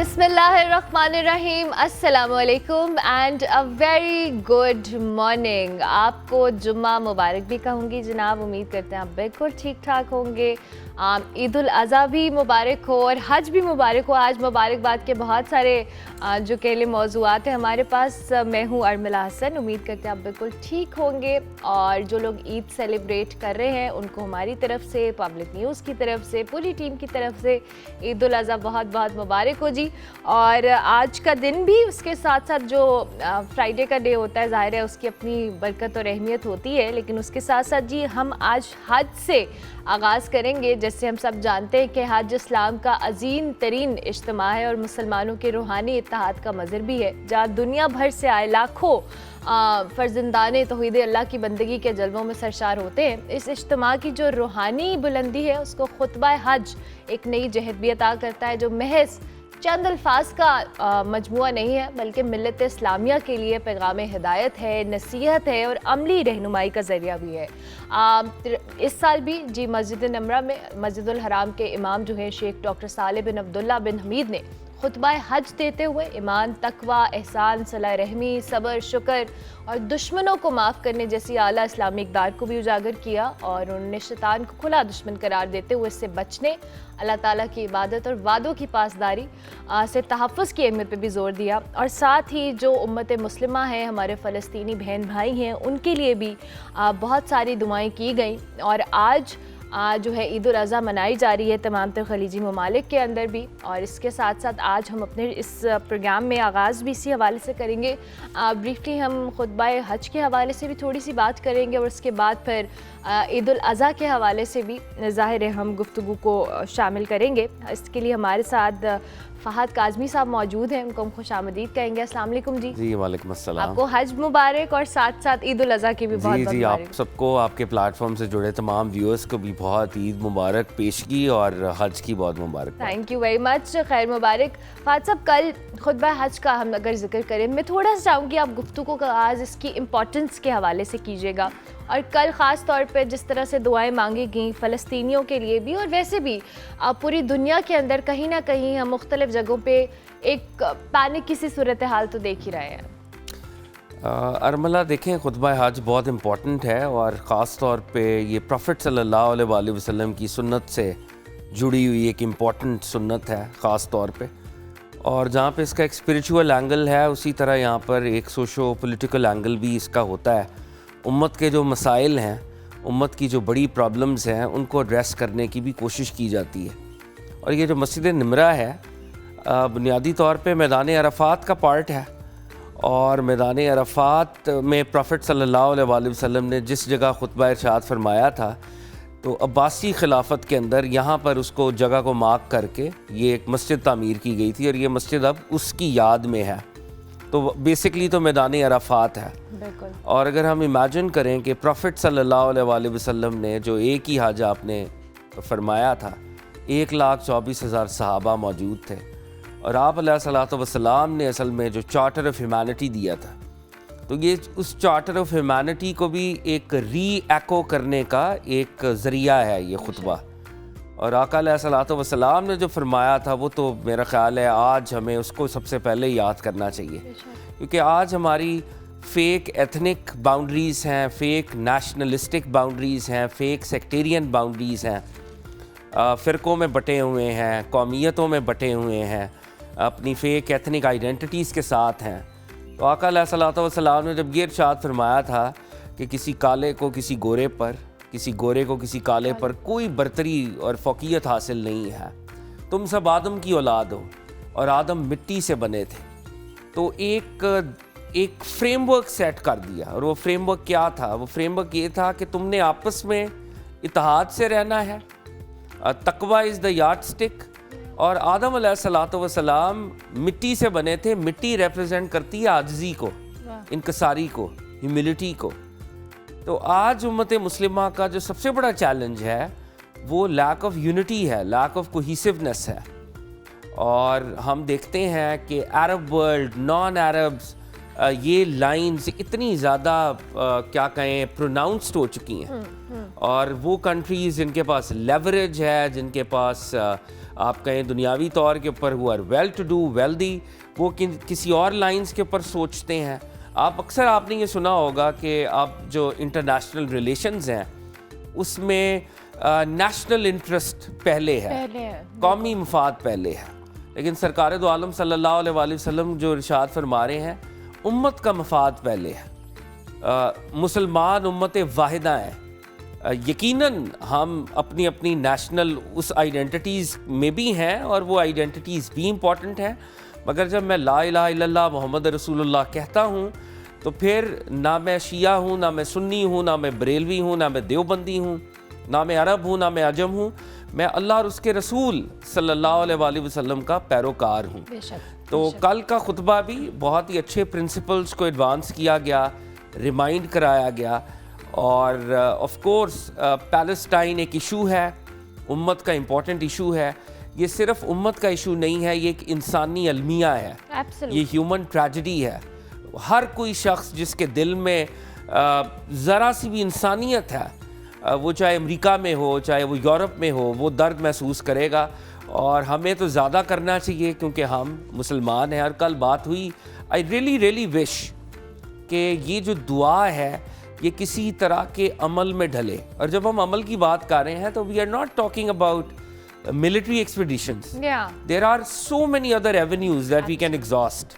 बिस्मिल्लाहिर्रहमानिर्रहीम, अस्सलाम वालेकुम and a very good morning. आपको जुम्मा मुबारक भी कहूँगी जनाब। उम्मीद करते हैं आप बिल्कुल ठीक ठाक होंगे। ईद उल अज़हा भी मुबारक हो और हज भी मुबारक हो। आज मुबारकबाद के बहुत सारे जो कह लें मौज़ूआत हैं हमारे पास। मैं हूँ अर्मिला हसन। उम्मीद करते हैं आप बिल्कुल ठीक होंगे और जो लोग ईद सेलिब्रेट कर रहे हैं उनको हमारी तरफ से, पब्लिक न्यूज़ की तरफ से, पूरी टीम की तरफ से ईद उल अज़हा बहुत बहुत मुबारक हो जी। और आज का दिन भी, उसके साथ साथ जो फ्राइडे का डे होता है, ज़ाहिर है उसकी अपनी बरकत और अहमियत होती है, लेकिन उसके साथ साथ जी हम आज हज से आगाज़ करेंगे। जैसे हम सब जानते हैं कि हज इस्लाम का अजीम तरीन इज्तिमा है और मुसलमानों के रूहानी इत्तेहाद का मज़र भी है, जहाँ दुनिया भर से आए लाखों फ़र्जंदाने तौहीद अल्लाह की बंदगी के जलवों में सरशार होते हैं। इस इज्तिमा की जो रूहानी बुलंदी है उसको खुतबा हज एक नई जहत भी अता करता है, जो महज चंद अल्फाज का मजमुआ नहीं है, बल्कि मिल्लत इस्लामिया के लिए पैगाम हिदायत है, नसीहत है और अमली रहनुमाई का ज़रिया भी है। इस साल भी जी मस्जिद नमरा में मस्जिदुल हराम के इमाम जो हैं शेख डॉक्टर साले बिन अब्दुल्ला बिन हमीद ने खुतबा हज देते हुए ईमान, तकवा, एहसान, सलाह रहमी, सब्र, शुक्र और दुश्मनों को माफ़ करने जैसी आला इस्लामी इक़दार को भी उजागर किया और उन्होंने शैतान को खुला दुश्मन करार देते हुए इससे बचने, अल्लाह ताला की इबादत और वादों की पासदारी से तहफ़्फ़ुज़ की अहमियत पर भी ज़ोर दिया। और साथ ही जो उम्मत मुस्लिमा है, हमारे फ़लस्तीनी बहन भाई हैं, उनके लिए भी बहुत सारी दुआएँ की गई। और आज जो है ईद उल अज़हा मनाई जा रही है तमाम तर खलीजी ममालिक के अंदर भी। और इसके साथ साथ आज हम अपने इस प्रोग्राम में आगाज़ भी इसी हवाले से करेंगे। ब्रीफली हम खुतबा हज के हवाले से भी थोड़ी सी बात करेंगे और उसके बाद फिर ईद उल अज़हा के हवाले से भी ज़ाहिर है हम गुफ्तगू को शामिल करेंगे। इसके लिए हमारे साथ फ़हद काज़मी साहब मौजूद हैं, उनको हम खुशामदीद कहेंगे। अस्सलाम वालेकुम जी। जी वालेकुम अस्सलाम। आपको हज मुबारक और साथ साथ ईद उल अज़हा की भी बहुत बहुत जी आप सबको, आपके प्लेटफॉर्म से जुड़े तमाम व्यूअर्स को भी बहुत ईद मुबारक पेशगी और हज की बहुत मुबारक। थैंक यू वेरी मच, खैर मुबारक। फ़हद साहब, कल खुतबा हज का हम अगर जिक्र करें, मैं थोड़ा सा चाहूँगी आप गुफ्तगू का आगाज़ इसकी इम्पोर्टेंस के हवाले से कीजिएगा। और कल ख़ास तौर पे जिस तरह से दुआएं मांगी गई फ़लस्तीनियों के लिए भी और वैसे भी पूरी दुनिया के अंदर कहीं ना कहीं हम मुख्तलिफ़ जगहों पे एक पैनिक की सी सूरत हाल तो देख ही रहे हैं। अर्मला, देखें खुतबा हज बहुत इम्पॉर्टेंट है और ख़ास तौर पे ये प्रॉफिट सल्लल्लाहु अलैहि वसल्लम की सुन्नत से जुड़ी हुई एक इम्पॉर्टेंट सुन्नत है ख़ास तौर पे। और जहाँ पे इसका एक स्पिरिचुअल एंगल है, उसी तरह यहाँ पर एक सोशो पॉलिटिकल एंगल भी इसका होता है। उम्मत के जो मसाइल हैं, उम्मत की जो बड़ी प्रॉब्लम्स हैं, उनको एड्रेस करने की भी कोशिश की जाती है। और ये जो मस्जिद नमरा है बुनियादी तौर पे मैदान अरफ़ात का पार्ट है और मैदान अरफ़ात में प्रॉफिट सल्लल्लाहु अलैहि वसल्लम ने जिस जगह खुतबा इरशाद फरमाया था, तो अब्बासी खिलाफत के अंदर यहाँ पर उसको जगह को मार्क करके ये एक मस्जिद तामीर की गई थी और ये मस्जिद अब उसकी याद में है। तो बेसिकली तो मैदान अरफ़ात है। और अगर हम इमेजिन करें कि प्रॉफिट सल्लल्लाहु अलैहि वसल्लम ने जो एक ही हज आपने फरमाया था, 1,24,000 सहाबा मौजूद थे और आप अलैहिस्सलातु वस्सलाम ने असल में जो चार्टर ऑफ ह्यूमैनिटी दिया था, तो ये उस चार्टर ऑफ ह्यूमैनिटी को भी एक री एक्ो करने का एक ज़रिया है ये खुतबा। और आका अलैहिस्सलातु वस्सलाम ने जो फरमाया था वो तो मेरा ख़्याल है आज हमें उसको सबसे पहले याद करना चाहिए, क्योंकि आज हमारी फ़ेक एथनिक बाउंड्रीज़ हैं, फ़ेक नेशनलिस्टिक बाउंड्रीज़ हैं, फ़ेक सेक्टेरियन बाउंड्रीज़ हैं, फ़िरक़ों में बटे हुए हैं, कौमियतों में बटे हुए हैं, अपनी फ़ेक एथनिक आइडेंटिटीज़ के साथ हैं। तो आका अलैहिस्सलातु वस्सलाम ने जब ये इरशाद फरमाया था कि किसी काले को किसी गोरे पर, किसी गोरे को किसी काले पर कोई बरतरी और फ़ौक़ियत हासिल नहीं है, तुम सब आदम की औलाद हो और आदम मिट्टी से बने थे, तो एक फ्रेमवर्क सेट कर दिया। और वो फ्रेमवर्क क्या था? वो फ्रेमवर्क ये था कि तुमने आपस में इत्तेहाद से रहना है, तकवा इज़ द यार्ड स्टिक। और आदम अलैहिस्सलातु वस्सलाम मिट्टी से बने थे, मिट्टी रिप्रेजेंट करती है आजिज़ी को, इनकसारी को, ह्यूमिलिटी को। तो आज उम्मत मुस्लिमा का जो सबसे बड़ा चैलेंज है वो लैक ऑफ यूनिटी है, लैक ऑफ कोहिसिवनेस है। और हम देखते हैं कि अरब वर्ल्ड, नॉन अरब्स, یہ لائنز اتنی زیادہ کیا کہیں پروناؤنسڈ ہو چکی ہیں, اور وہ کنٹریز جن کے پاس لیوریج ہے, جن کے پاس آپ کہیں دنیاوی طور کے اوپر ہوا ویل ٹو ڈو ویلدی, وہ کسی اور لائنز کے اوپر سوچتے ہیں. آپ نے یہ سنا ہوگا کہ آپ جو انٹرنیشنل ریلیشنز ہیں اس میں نیشنل انٹرسٹ پہلے ہے, قومی مفاد پہلے ہے, لیکن سرکار دو عالم صلی اللہ علیہ وآلہ وسلم جو ارشاد فرما رہے ہیں امت کا مفاد پہلے ہے. مسلمان امت واحدہ ہیں. یقیناً ہم اپنی اپنی نیشنل اس آئیڈینٹیز میں بھی ہیں اور وہ آئیڈینٹیز بھی امپورٹنٹ ہیں, مگر جب میں لا الہ الا اللہ محمد رسول اللہ کہتا ہوں تو پھر نہ میں شیعہ ہوں, نہ میں سنی ہوں, نہ میں بریلوی ہوں, نہ میں دیوبندی ہوں, نہ میں عرب ہوں, نہ میں عجم ہوں, میں اللہ اور اس کے رسول صلی اللہ علیہ وآلہ وسلم کا پیروکار ہوں. تو کل کا خطبہ بھی بہت ہی اچھے پرنسپلز کو ایڈوانس کیا گیا, ریمائنڈ کرایا گیا, اور آف کورس پیلسٹائن ایک ایشو ہے, امت کا امپورٹنٹ ایشو ہے. یہ صرف امت کا ایشو نہیں ہے, یہ ایک انسانی المیہ ہے, یہ ہیومن ٹریجڈی ہے. ہر کوئی شخص جس کے دل میں ذرا سی بھی انسانیت ہے, وہ چاہے امریکہ میں ہو چاہے وہ یورپ میں ہو, وہ درد محسوس کرے گا, اور ہمیں تو زیادہ کرنا چاہیے کیونکہ ہم مسلمان ہیں. اور کل بات ہوئی, آئی ریلی وش کہ یہ جو دعا ہے یہ کسی طرح کے عمل میں ڈھلے. اور جب ہم عمل کی بات کر رہے ہیں تو we are not talking about military expeditions. There are so many other avenues that we can exhaust.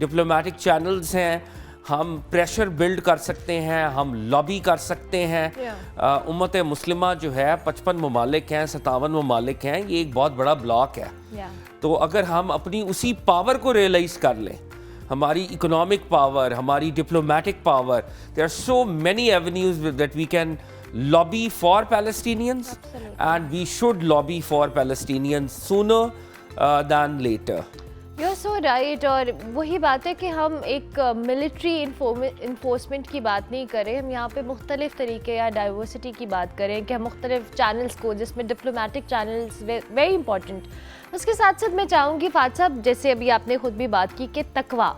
Diplomatic channels ہیں, ہم پریشر بلڈ کر سکتے ہیں, ہم لابی کر سکتے ہیں. امت مسلمہ جو ہے 55 ممالک ہیں, 57 ممالک ہیں, یہ ایک بہت بڑا بلاک ہے. تو اگر ہم اپنی اسی پاور کو ریئلائز کر لیں, ہماری اکنامک پاور, ہماری diplomatic power, there are so many avenues that we can lobby for Palestinians. Absolutely. And we should lobby for Palestinians sooner than later. You're so right. اور وہی بات ہے کہ ہم ایک ملٹری انفورسمنٹ کی بات نہیں کریں, ہم یہاں پہ مختلف طریقے یا ڈائیورسٹی کی بات کریں کہ ہم مختلف چینلز کو, جس میں ڈپلومیٹک چینلز ویری امپورٹنٹ. اس کے ساتھ ساتھ میں چاہوں گی فات صاحب, جیسے ابھی آپ نے خود بھی بات کی کہ تقویٰ,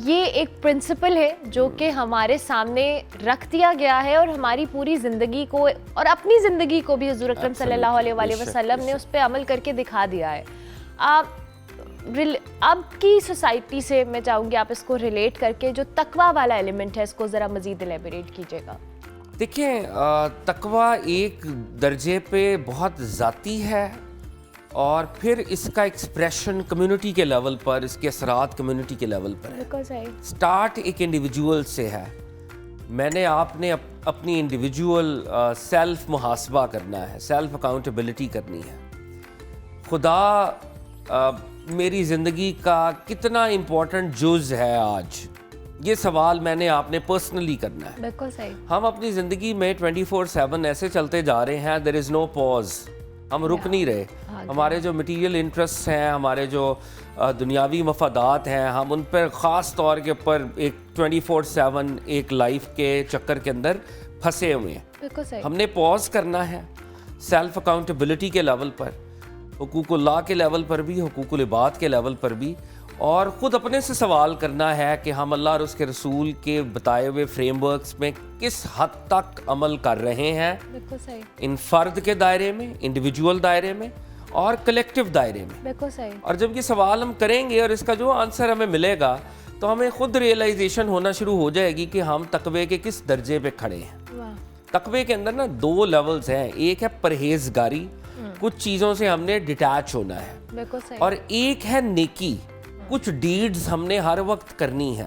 یہ ایک پرنسپل ہے جو کہ ہمارے سامنے رکھ دیا گیا ہے, اور ہماری پوری زندگی کو اور اپنی زندگی کو بھی حضور اکرم صلی اللہ علیہ وآلہ وسلم نے اس پہ عمل کر کے دکھا دیا ہے. اب کی سوسائٹی سے میں چاہوں گی آپ اس کو ریلیٹ کر کے جو تقویٰ والا ایلیمنٹ ہے اس کو ذرا مزید الیبوریٹ کیجیے گا. دیکھیں, تقویٰ ایک درجے پہ بہت ذاتی ہے, اور پھر اس کا ایکسپریشن کمیونٹی کے لیول پر, اس کے اثرات کمیونٹی کے لیول پر ہے. سٹارٹ ایک انڈیویجول سے ہے. آپ نے اپنی انڈیویجول سیلف محاسبہ کرنا ہے, سیلف اکاؤنٹیبلٹی کرنی ہے. خدا میری زندگی کا کتنا امپورٹنٹ جز ہے آج, یہ سوال میں نے آپ نے پرسنلی کرنا ہے. بالکل صحیح. ہم اپنی زندگی میں 24/7 ایسے چلتے جا رہے ہیں, there is no pause, ہم رک نہیں رہے. ہمارے جو مٹیریل انٹرسٹ ہیں, ہمارے جو دنیاوی مفادات ہیں, ہم ان پر خاص طور کے اوپر ایک 24/7 ایک لائف کے چکر کے اندر پھنسے ہوئے ہیں. ہم نے پاز کرنا ہے سیلف اکاؤنٹیبلٹی کے لیول پر, حقوق اللہ کے لیول پر بھی, حقوق العباد کے لیول پر بھی, اور خود اپنے سے سوال کرنا ہے کہ ہم اللہ اور اس کے رسول کے بتائے ہوئے فریم ورکس میں کس حد تک عمل کر رہے ہیں, ان فرد کے دائرے میں, انڈیویجول دائرے میں, اور کلیکٹیو دائرے میں. بالکل صحیح. اور جب یہ سوال ہم کریں گے اور اس کا جو آنسر ہمیں ملے گا تو ہمیں خود ریئلائزیشن ہونا شروع ہو جائے گی کہ ہم تقوی کے کس درجے پہ کھڑے ہیں. تقوی کے اندر نا 2 لیولز ہیں, ایک ہے پرہیزگاری, کچھ چیزوں سے ہم نے ڈیٹیچ ہونا ہے, اور ایک ہے نیکی, کچھ ڈیڈز ہم نے ہر وقت کرنی ہے.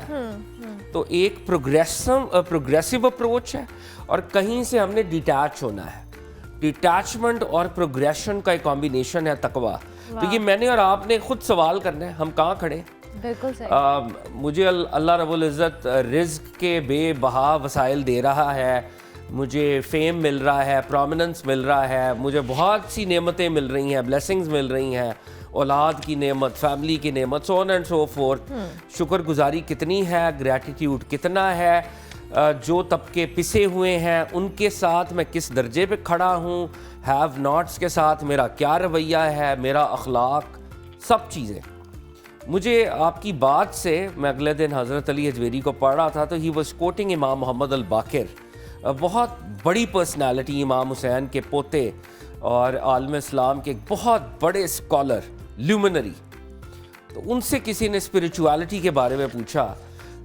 تو ایک پروگریسو اپروچ ہے, اور کہیں سے ہم نے ڈیٹیچ ہونا ہے. ڈیٹیچمنٹ اور پروگریشن کا ایک کمبینیشن ہے تقویٰ. تو یہ میں نے اور آپ نے خود سوال کرنا ہے, ہم کہاں کھڑے ہیں. بالکل صحیح. مجھے اللہ رب العزت رزق کے بے بہا وسائل دے رہا ہے, مجھے فیم مل رہا ہے, پرومیننس مل رہا ہے, مجھے بہت سی نعمتیں مل رہی ہیں, بلیسنگز مل رہی ہیں, اولاد کی نعمت, فیملی کی نعمت, سو آن اینڈ سو فورتھ. شکر گزاری کتنی ہے, گریٹیٹیوڈ کتنا ہے, جو طبقے پسے ہوئے ہیں ان کے ساتھ میں کس درجے پہ کھڑا ہوں, ہیو ناٹس کے ساتھ میرا کیا رویہ ہے, میرا اخلاق, سب چیزیں. مجھے آپ کی بات سے، میں اگلے دن حضرت علی حجویری کو پڑھ رہا تھا تو ہی واز کوٹنگ امام محمد الباقر، بہت بڑی پرسنالٹی، امام حسین کے پوتے اور عالم اسلام کے ایک بہت بڑے اسکالر، لیومنری. تو ان سے کسی نے اسپریچوالٹی کے بارے میں پوچھا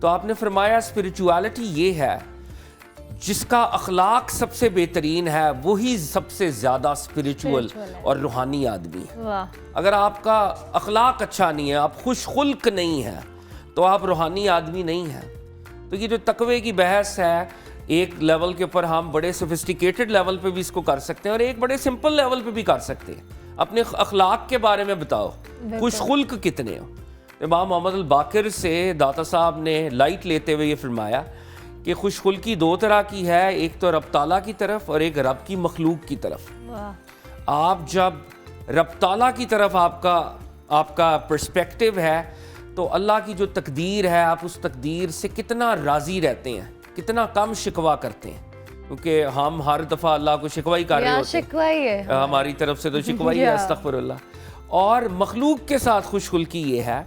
تو آپ نے فرمایا اسپریچوالٹی یہ ہے جس کا اخلاق سب سے بہترین ہے وہی سب سے زیادہ اسپریچول اور روحانی آدمی ہے. اگر آپ کا اخلاق اچھا نہیں ہے، آپ خوش خلق نہیں ہیں، تو آپ روحانی آدمی نہیں ہیں. تو یہ جو تقوی کی بحث ہے، ایک لیول کے اوپر ہم بڑے سوفسٹیکیٹڈ لیول پہ بھی اس کو کر سکتے ہیں اور ایک بڑے سمپل لیول پہ بھی کر سکتے ہیں. اپنے اخلاق کے بارے میں بتاؤ، خوش خلق کتنے ہو. امام محمد الباقر سے داتا صاحب نے لائٹ لیتے ہوئے یہ فرمایا کہ خوش خلقی دو طرح کی ہے، ایک تو رب تعالیٰ کی طرف اور ایک رب کی مخلوق کی طرف. آپ جب رب تعالیٰ کی طرف آپ کا پرسپیکٹیو ہے تو اللہ کی جو تقدیر ہے، آپ اس تقدیر سے کتنا راضی رہتے ہیں، کتنا کم شکوہ کرتے ہیں. کیونکہ ہم ہر دفعہ اللہ کو شکوہ ہی کر رہے ہوتے ہیں، شکوہ ہی ہے ہماری طرف سے تو شکوہ ہی ہے، استغفر اللہ. اور مخلوق کے ساتھ خوش خلقی یہ ہے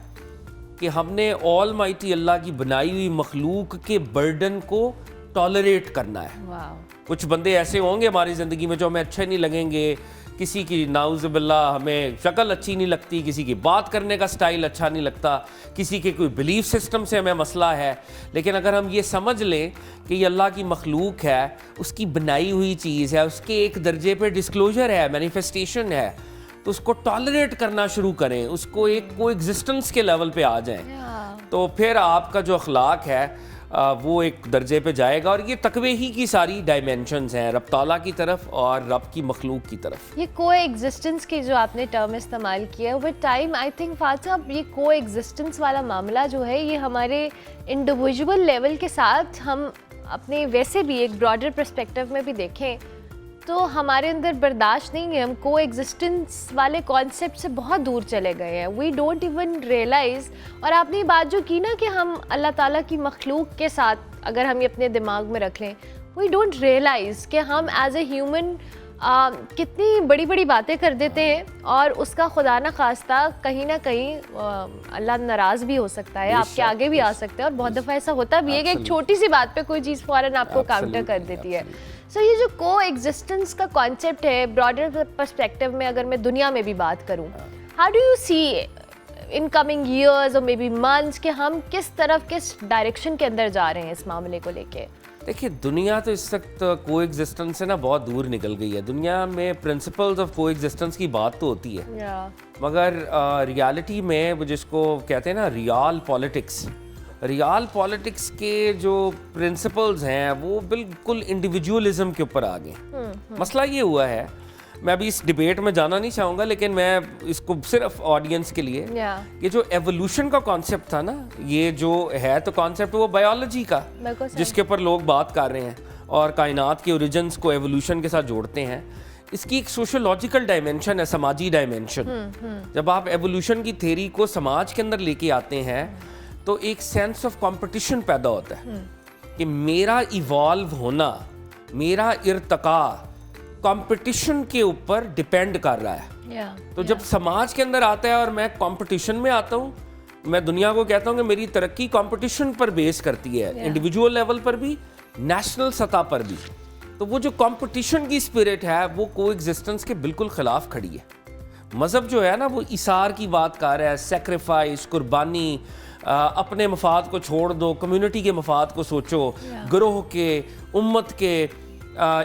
کہ ہم نے آل مائٹی اللہ کی بنائی ہوئی مخلوق کے برڈن کو ٹالریٹ کرنا ہے. کچھ بندے ایسے ہوں گے ہماری زندگی میں جو ہمیں اچھے نہیں لگیں گے، کسی کی نعوذ باللہ ہمیں شکل اچھی نہیں لگتی، کسی کی بات کرنے کا سٹائل اچھا نہیں لگتا، کسی کے کوئی بلیف سسٹم سے ہمیں مسئلہ ہے. لیکن اگر ہم یہ سمجھ لیں کہ یہ اللہ کی مخلوق ہے، اس کی بنائی ہوئی چیز ہے، اس کے ایک درجے پہ ڈسکلوجر ہے، مینیفیسٹیشن ہے، تو اس کو ٹالریٹ کرنا شروع کریں، اس کو ایک کو ایگزسٹنس کے لیول پہ آ جائیں، تو پھر آپ کا جو اخلاق ہے وہ ایک درجے پہ جائے گا. اور یہ تقوی ہی کی ساری ڈائمینشنز ہیں، رب تعالیٰ کی طرف اور رب کی مخلوق کی طرف. یہ کو ایگزسٹنس کی جو آپ نے ٹرم استعمال کیا ہے with time I think Fatima صاحب یہ کو ایگزسٹنس والا معاملہ جو ہے یہ ہمارے انڈیویجول لیول کے ساتھ ہم اپنے ویسے بھی ایک براڈر پرسپیکٹیو میں بھی دیکھیں تو ہمارے اندر برداشت نہیں ہے. ہم کو ایگزسٹنس والے کانسیپٹ سے بہت دور چلے گئے ہیں. We don't even realise. اور آپ نے یہ بات جو کی نا کہ ہم اللہ تعالیٰ کی مخلوق کے ساتھ اگر ہم یہ اپنے دماغ میں رکھ لیں، وی ڈونٹ ریئلائز کہ ہم ایز اے ہیومن کتنی بڑی بڑی باتیں کر دیتے ہیں اور اس کا خدا نہ خواستہ کہیں نہ کہیں اللہ ناراض بھی ہو سکتا ہے، آپ کے آگے بھی آ سکتا ہے. اور بہت دفعہ ایسا ہوتا بھی ہے کہ ایک چھوٹی سی بات پہ کوئی چیز فوراً آپ کو کاؤنٹر کر دیتی ہے. سو یہ جو کو ایگزسٹنس کا کانسیپٹ ہے براڈر پرسپیکٹیو میں، اگر میں دنیا میں بھی بات کروں، how do you see in coming years اور مے بی منتھس کہ ہم کس طرف کس ڈائریکشن کے اندر جا رہے ہیں اس معاملے کو لے کے؟ دیکھیے دنیا تو اس وقت کو ایگزسٹنس سے نا بہت دور نکل گئی ہے. دنیا میں پرنسپلز آف کو ایگزسٹنس کی بات تو ہوتی ہے، مگر ریالٹی میں وہ جس کو کہتے ہیں نا ریال پالیٹکس کے جو پرنسپلز ہیں وہ بالکل انڈیویجولزم کے اوپر آ گئے. مسئلہ یہ ہوا ہے، میں ابھی اس ڈیبیٹ میں جانا نہیں چاہوں گا لیکن میں اس کو صرف آڈینس کے لیے، یہ جو ایوولوشن کا کانسیپٹ تھا نا، یہ جو ہے تو کانسیپٹ وہ بایولوجی کا جس کے اوپر لوگ بات کر رہے ہیں اور کائنات کے اوریجنز کو ایوولوشن کے ساتھ جوڑتے ہیں. اس کی ایک سوشولوجیکل ڈائمینشن ہے، سماجی ڈائمینشن. جب آپ ایوولوشن کی تھیری کو سماج کے اندر لے کے آتے ہیں تو ایک سینس آف کمپٹیشن پیدا ہوتا ہے کہ میرا ایوالو ہونا، میرا ارتقاء کمپٹیشن کے اوپر ڈیپینڈ کر رہا ہے. تو جب سماج کے اندر آتا ہے اور میں کمپٹیشن میں آتا ہوں، میں دنیا کو کہتا ہوں کہ میری ترقی کمپٹیشن پر بیس کرتی ہے، انڈیویجول لیول پر بھی، نیشنل سطح پر بھی. تو وہ جو کمپٹیشن کی اسپرٹ ہے وہ کو ایگزسٹنس کے بالکل خلاف کھڑی ہے. مذہب جو ہے نا وہ ایثار کی بات کر رہا ہے، سیکریفائس، قربانی، اپنے مفاد کو چھوڑ دو، کمیونٹی کے مفاد کو سوچو، گروہ کے، امت کے،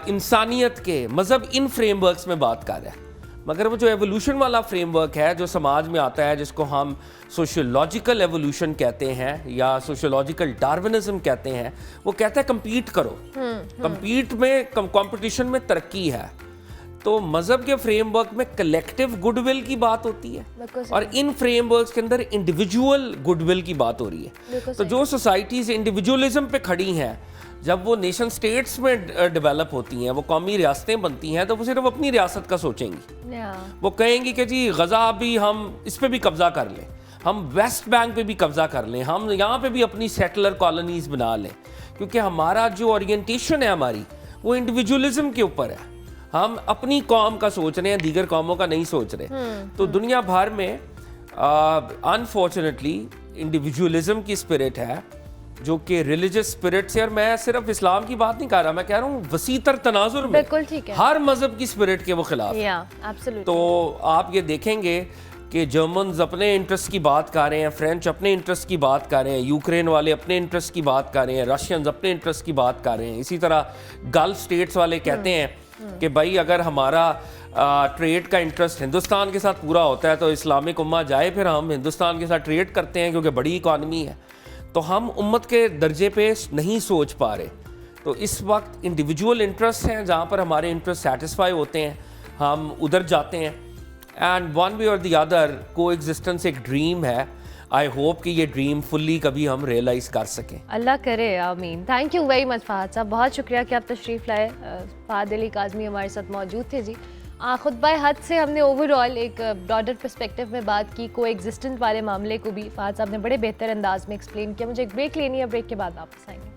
انسانیت کے. مذہب ان فریم ورکس میں بات کر رہا ہے. مگر وہ جو ایوولوشن والا فریم ورک ہے جو سماج میں آتا ہے، جس کو ہم سوشیولوجیکل ایوولوشن کہتے ہیں یا سوشیولوجیکل ڈارونزم کہتے ہیں، وہ کہتا ہے کمپیٹ کرو. کمپیٹ میں، کمپٹیشن میں ترقی ہے. تو مذہب کے فریم ورک میں کلیکٹیو گڈ ول کی بات ہوتی ہے اور ان فریم ورکس کے اندر انڈیویجول گڈ ول کی بات ہو رہی ہے. تو جو سوسائٹیز انڈیویجولزم پہ کھڑی ہیں، جب وہ نیشن سٹیٹس میں ڈیولپ ہوتی ہیں، وہ قومی ریاستیں بنتی ہیں، تو وہ صرف اپنی ریاست کا سوچیں گی. وہ کہیں گی کہ جی غزہ بھی ہم اس پہ بھی قبضہ کر لیں، ہم ویسٹ بینک پہ بھی قبضہ کر لیں، ہم یہاں پہ بھی اپنی سیٹلر کالونیز بنا لیں. کیونکہ ہمارا جو اورینٹیشن ہے ہماری، وہ انڈیویجولزم کے اوپر ہے. ہم اپنی قوم کا سوچ رہے ہیں، دیگر قوموں کا نہیں سوچ رہے. تو دنیا بھر میں انفارچونیٹلی انڈیویجولزم کی اسپرٹ ہے جو کہ ریلیجس اسپرٹ سے, اور میں صرف اسلام کی بات نہیں کر رہا, میں کہہ رہا ہوں وسیع تر تناظر میں بالکل ٹھیک ہے, ہر مذہب کی اسپرٹ کے وہ خلاف ہیں. تو آپ یہ دیکھیں گے کہ جرمنز اپنے انٹرسٹ کی بات کر رہے ہیں, فرینچ اپنے انٹرسٹ کی بات کر رہے ہیں, یوکرین والے اپنے انٹرسٹ کی بات کر رہے ہیں, رشینز اپنے انٹرسٹ کی بات کر رہے ہیں. اسی طرح گلف اسٹیٹس والے کہتے ہیں کہ بھائی اگر ہمارا ٹریڈ کا انٹرسٹ ہندوستان کے ساتھ پورا ہوتا ہے تو اسلامک امہ جائے, پھر ہم ہندوستان کے ساتھ ٹریڈ کرتے ہیں کیونکہ بڑی اکانومی ہے. تو ہم امت کے درجے پہ نہیں سوچ پا رہے. تو اس وقت انڈیویجول انٹرسٹ ہیں جہاں پر ہمارے انٹرسٹ سیٹسفائی ہوتے ہیں, ہم ادھر جاتے ہیں. اینڈ ون وے اور دی ادر کو ایگزسٹنس ایک ڈریم ہے. آئی ہوپ کہ یہ ڈریم فلی کبھی ہم ریئلائز کر سکیں. اللہ کرے, آمین. Thank you very much Fahad صاحب, بہت شکریہ کہ آپ تشریف لائے. فہد علی کاظمی ہمارے ساتھ موجود تھے. جی خطبہ حج سے ہم نے اوور آل ایک براڈر پرسپیکٹو میں بات کی, کو ایگزسٹنس والے معاملے کو بھی فہد صاحب نے بڑے بہتر انداز میں ایکسپلین کیا. مجھے ایک بریک لینی ہے, بریک کے بعد واپس آئیں گے.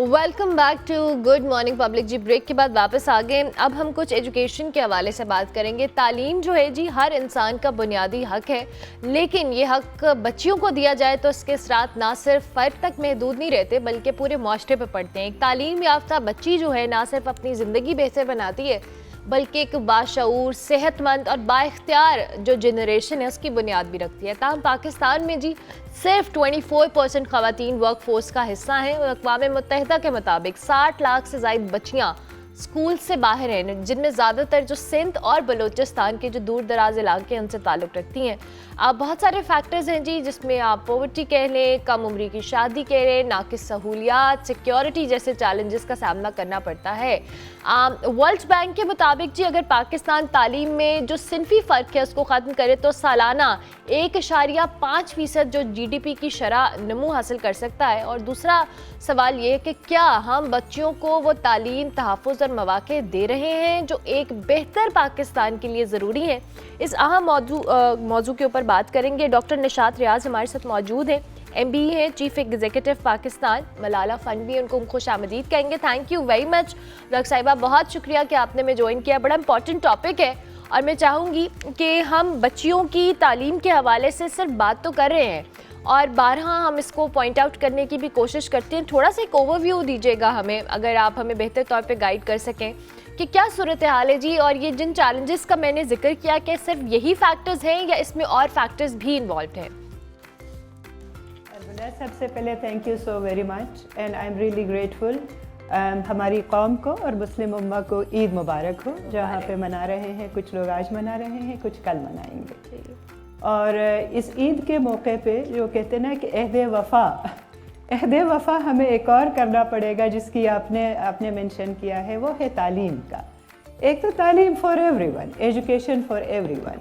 Welcome back to good morning public. جی بریک کے بعد واپس آ گئے. اب ہم کچھ ایجوکیشن کے حوالے سے بات کریں گے. تعلیم جو ہے جی ہر انسان کا بنیادی حق ہے, لیکن یہ حق بچیوں کو دیا جائے تو اس کے اثرات نہ صرف فرد تک محدود نہیں رہتے بلکہ پورے معاشرے پہ پڑتے ہیں. ایک تعلیم یافتہ بچی جو ہے نہ صرف اپنی زندگی بہتر بناتی ہے بلکہ ایک باشعور, صحت مند اور با اختیار جو جنریشن ہے اس کی بنیاد بھی رکھتی ہے. تاہم پاکستان میں جی صرف 24% خواتین ورک فورس کا حصہ ہیں. اقوام متحدہ کے مطابق 60 لاکھ سے زائد بچیاں اسکول سے باہر ہیں, جن میں زیادہ تر جو سندھ اور بلوچستان کے جو دور دراز علاقے ہیں ان سے تعلق رکھتی ہیں. بہت سارے فیکٹرز ہیں جی, جس میں آپ پاورٹی کہہ لیں, کم عمری کی شادی کہہ لیں, ناقص سہولیات, سیکیورٹی جیسے چیلنجز کا سامنا کرنا پڑتا ہے. ورلڈ بینک کے مطابق جی اگر پاکستان تعلیم میں جو صنفی فرق ہے اس کو ختم کرے تو سالانہ 1.5% جو GDP کی شرح نمو حاصل کر سکتا ہے. اور دوسرا سوال یہ ہے کہ کیا ہم بچیوں کو وہ تعلیم, تحفظ اور مواقع دے رہے ہیں جو ایک بہتر پاکستان کے لیے ضروری ہے. اس اہم موضوع کے اوپر بات کریں گے. ڈاکٹر نشاط ریاض ہمارے ساتھ موجود ہیں, MBE ہے, chief executive Pakistan Malala fund بھی, ان کو خوش آمدید کہیں گے. Thank you very much doctor صاحبہ, بہت شکریہ کہ آپ نے ہمیں جوائن کیا. بڑا امپورٹنٹ ٹاپک ہے اور میں چاہوں گی کہ ہم بچیوں کی تعلیم کے حوالے سے صرف بات تو کر رہے ہیں اور بارہا ہم اس کو پوائنٹ آؤٹ کرنے کی بھی کوشش کرتے ہیں. تھوڑا سا ایک اوور ویو دیجیے گا ہمیں, اگر آپ ہمیں بہتر طور پہ گائیڈ کر سکیں کہ کیا صورتحال ہے جی, اور یہ جن چیلنجز کا میں نے ذکر کیا کہ صرف یہی فیکٹرز ہیں یا اس میں اور فیکٹرز بھی انوالوڈ ہیں. سب سے پہلے thank you so very much and I am really grateful. ہماری قوم کو اور مسلم امہ کو عید مبارک ہو. جہاں پہ منا رہے ہیں, کچھ لوگ آج منا رہے ہیں, کچھ کل منائیں گے. اور اس عید کے موقع پہ جو کہتے ہیں نا کہ عہد وفا ہمیں ایک اور کرنا پڑے گا, جس کی آپ نے مینشن کیا ہے, وہ ہے تعلیم کا. ایک تو تعلیم for every one, education for every one.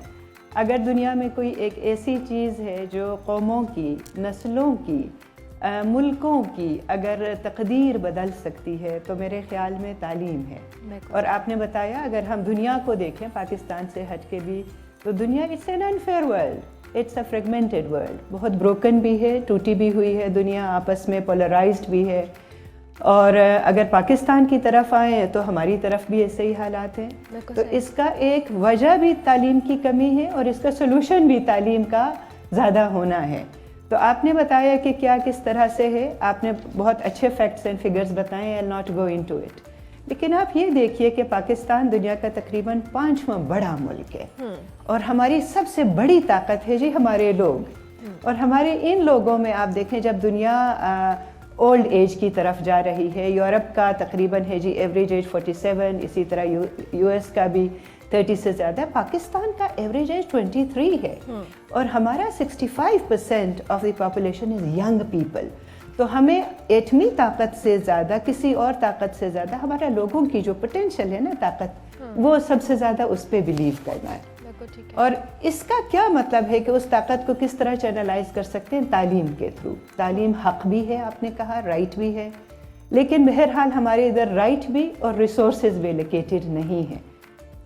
اگر دنیا میں کوئی ایک ایسی چیز ہے جو قوموں کی, نسلوں کی, ملکوں کی اگر تقدیر بدل سکتی ہے تو میرے خیال میں تعلیم ہے. اور آپ نے بتایا اگر ہم دنیا کو دیکھیں پاکستان سے ہٹ کے بھی, تو دنیا it's an unfair world, it's a fragmented world. بہت بروکن بھی ہے, ٹوٹی بھی ہوئی ہے دنیا, آپس میں پولرائزڈ بھی ہے. اور اگر پاکستان کی طرف آئیں تو ہماری طرف بھی ایسے ہی حالات ہیں. تو اس کا ایک وجہ بھی تعلیم کی کمی ہے اور اس کا سلوشن بھی تعلیم کا زیادہ ہونا ہے. تو آپ نے بتایا کہ کیا کس طرح سے ہے, آپ نے بہت اچھے فیکٹس اینڈ فگرز بتائے, I'll not go into it. لیکن آپ یہ دیکھیے کہ پاکستان دنیا کا تقریباً 5واں بڑا ملک ہے اور ہماری سب سے بڑی طاقت ہے جی ہمارے لوگ. اور ہمارے ان لوگوں میں آپ دیکھیں جب دنیا اولڈ ایج کی طرف جا رہی ہے, یورپ کا تقریباً ہے جی ایوریج ایج 47, اسی طرح US کا بھی 30 سے زیادہ, پاکستان کا ایوریج ایج 23 ہے. اور ہمارا 65% of the population is young people. تو ہمیں ایٹمی طاقت سے زیادہ, کسی اور طاقت سے زیادہ ہمارا لوگوں کی جو پوٹینشیل ہے نا طاقت, وہ سب سے زیادہ اس پہ بلیو کرنا ہے. اور اس کا کیا مطلب ہے کہ اس طاقت کو کس طرح چینلائز کر سکتے ہیں, تعلیم کے تھرو. تعلیم حق بھی ہے, آپ نے کہا رائٹ بھی ہے, لیکن بہرحال ہمارے ادھر رائٹ بھی اور ریسورسز بھی لوکیٹڈ نہیں ہیں.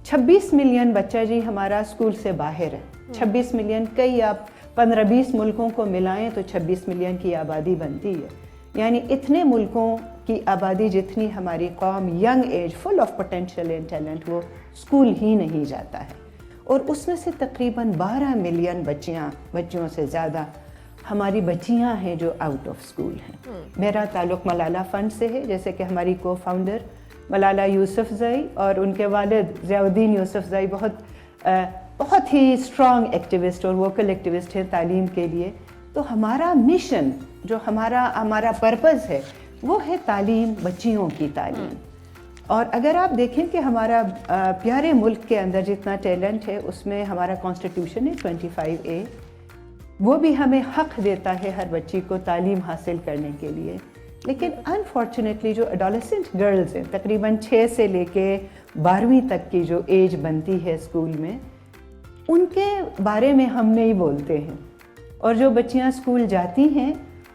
26 मिलियन बच्चा जी हमारा स्कूल से बाहर है। 26 मिलियन, कई आप 15-20 मुल्कों को मिलाएं तो 26 मिलियन की आबादी बनती है। यानी इतने मुल्कों की आबादी जितनी हमारी कौम young age full of potential and talent, वो स्कूल ही नहीं जाता है। और उसमें से तकरीबन 12 मिलियन बच्चियों से ज़्यादा हमारी बच्चियां हैं जो आउट ऑफ स्कूल हैं। मेरा ताल्लुक़ मलाला फ़ंड से है, जैसे कि हमारी को फाउंडर मलाला यूसुफ़ज़ई और उनके वालिद ज़ियाउद्दीन यूसुफ़ज़ई बहुत ही स्ट्रॉन्ग एक्टिविस्ट और वोकल एक्टिविस्ट हैं तालीम के लिए। तो हमारा मिशन, जो हमारा पर्पज़ है, वो है तालीम, बच्चियों की तालीम। और अगर आप देखें कि हमारा प्यारे मुल्क के अंदर जितना टैलेंट है, उसमें हमारा कॉन्स्टिट्यूशन है 25A, वो भी हमें हक़ देता है हर बच्ची को तालीम हासिल करने के लिए। लेकिन अनफॉर्चुनेटली जो एडोलेसेंट गर्ल्स हैं, तकरीबन 6 से लेके 12वीं तक की जो एज बनती है स्कूल में, उनके बारे में हम नहीं बोलते हैं। और जो बच्चियां स्कूल जाती हैं,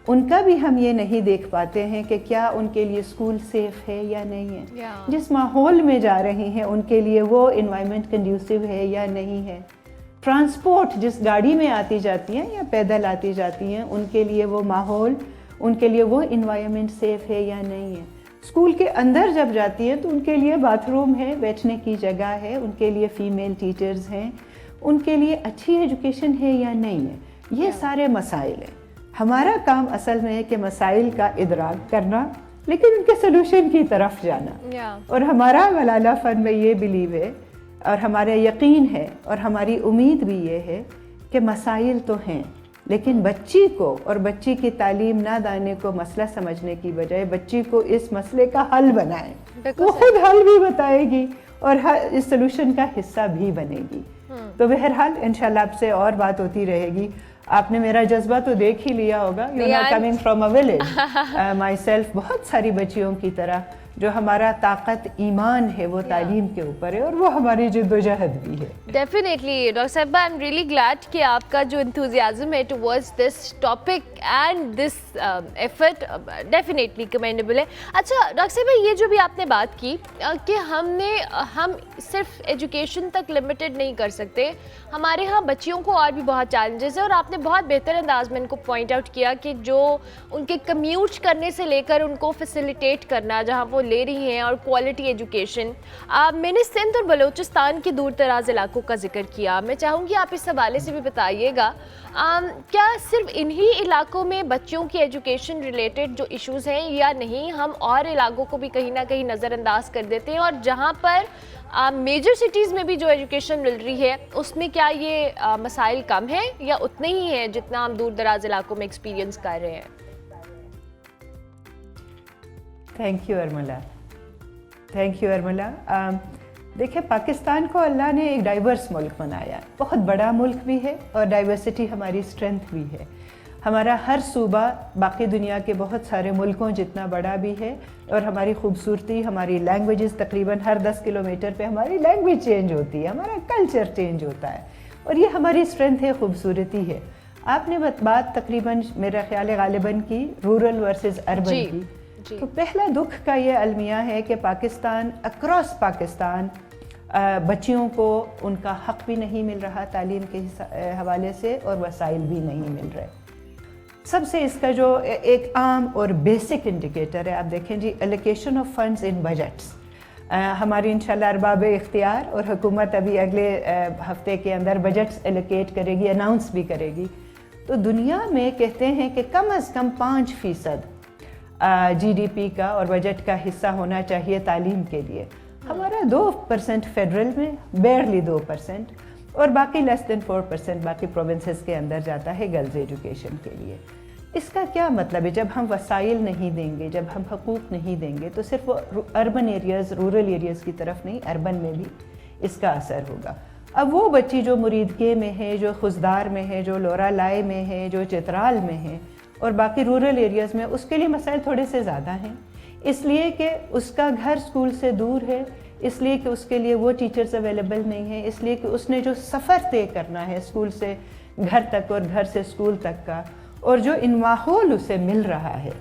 उनका भी हम ये नहीं देख पाते हैं कि क्या उनके लिए स्कूल सेफ़ है या नहीं है। जिस माहौल में जा रही हैं, उनके लिए वो इन्वायरमेंट कंड्यूसिव है या नहीं है। ट्रांसपोर्ट, जिस गाड़ी में आती जाती हैं या पैदल आती जाती हैं, उनके लिए वो माहौल, उनके लिए वो इन्वायरमेंट सेफ़ है या नहीं है। स्कूल के अंदर जब जाती हैं तो उनके लिए बाथरूम है, बैठने की जगह है, उनके लिए फ़ीमेल टीचर्स हैं, उनके लिए अच्छी एजुकेशन है या नहीं है। ये सारे मसाइल हैं। हमारा काम असल में है कि मसाइल का इदराक करना, लेकिन उनके सलूशन की तरफ जाना। और हमारा मलाला फ़ंड में ये बिलीव है और हमारा यकीन है और हमारी उम्मीद भी ये है कि मसाइल तो हैं, लेकिन बच्ची को और बच्ची की तालीम नादाने को मसला समझने की बजाय बच्ची को इस मसले का हल बनाएं। वो खुद हल भी बताएगी और इस सलूशन का हिस्सा भी बनेगी। तो बहरहाल इंशाल्लाह आपसे और बात होती रहेगी। आपने मेरा जज्बा तो देख ही लिया होगा। You are coming from a village myself, बहुत सारी बच्चियों की तरह जो हमारा ताकत ईमान है वो तालीम के ऊपर है और वो हमारी जिद्दोजहद भी है। डेफिनेटली डॉक्टर साहिबा, आई एम रियली ग्लैड कि आपका जो इंथुजियाज्म है towards this topic and this effort definitely commendable है। अच्छा डॉक्टर साहिबा, ये जो भी आपने बात की कि हम सिर्फ एजुकेशन तक लिमिटेड नहीं कर सकते, हमारे यहाँ बच्चियों को और भी बहुत चैलेंजेस है, और आपने बहुत बेहतर अंदाज में इनको पॉइंट आउट किया कि जो उनके कम्यूट करने से लेकर उनको फैसिलिटेट करना जहाँ वो ले रही हैं, और क्वालिटी एजुकेशन। मैंने सिंध और बलूचिस्तान के दूर दराज इलाकों का जिक्र किया, मैं चाहूँगी आप इस हवाले से भी बताइएगा, क्या सिर्फ इन्हीं इलाकों में बच्चों की एजुकेशन रिलेटेड जो इश्यूज़ हैं या नहीं, हम और इलाकों को भी कहीं ना कहीं नज़रअंदाज कर देते हैं, और जहाँ पर मेजर सिटीज़ में भी जो एजुकेशन मिल रही है उसमें क्या ये मसाइल कम हैं या उतने ही हैं जितना हम दूर दराज इलाकों में एक्सपीरियंस कर रहे हैं? Thank you Armala, thank you Armala. देखिए, पाकिस्तान को अल्लाह ने एक डाइवर्स मुल्क बनाया, बहुत बड़ा मुल्क भी है और डाइवर्सिटी हमारी स्ट्रेंथ भी है। हमारा हर सूबा बाकी दुनिया के बहुत सारे मुल्कों जितना बड़ा भी है, और हमारी खूबसूरती, हमारी लैंग्वेजेस, तकरीबन हर 10 किलोमीटर पे हमारी लैंग्वेज चेंज होती है, हमारा कल्चर चेंज होता है, और ये हमारी स्ट्रेंथ है, खूबसूरती है। आपने बात तकरीबन मेरा ख्याल है गालिबन की रूरल वर्सेस अर्बन की। तो पहला दुख का ये अलमिया है कि पाकिस्तान, अक्रॉस पाकिस्तान बच्चियों को उनका हक़ भी नहीं मिल रहा तालीम के हवाले से, और वसाइल भी नहीं मिल रहे। सबसे इसका जो एक आम और बेसिक इंडिकेटर है, आप देखें जी, allocation of funds in budgets. हमारी इंशाल्लाह अरबाब इख्तियार और हुकूमत अभी अगले हफ्ते के अंदर बजट्स एलोकेट करेगी, अनाउंस भी करेगी। तो दुनिया में कहते हैं कि कम अज़ कम 5% GDP का और बजट का हिस्सा होना चाहिए तालीम के लिए। हमारा 2% फेडरल में, बेयरली 2%, और बाकी लेस देन 4% बाकी प्रोविंसेस के अंदर जाता है गर्ल्स एजुकेशन के लिए। इसका क्या मतलब है? जब हम वसाइल नहीं देंगे, जब हम हकूक़ नहीं देंगे, तो सिर्फ अर्बन एरियाज़, रूरल एरियाज़ की तरफ नहीं, अर्बन में भी इसका असर होगा। अब वो बच्ची जो मुरीदके में है, जो खुशदार में है, जो लोरालाई में है, जो चित्राल में है, और बाकी रूरल एरियाज़ में, उसके लिए मसाइल थोड़े से ज़्यादा हैं, इसलिए कि उसका घर स्कूल से दूर है, इसलिए कि उसके लिए वो टीचर्स अवेलेबल नहीं है, इसलिए कि उसने जो सफ़र तय करना है स्कूल से घर तक और घर से स्कूल तक का, और जो इन माहौल उसे मिल रहा है,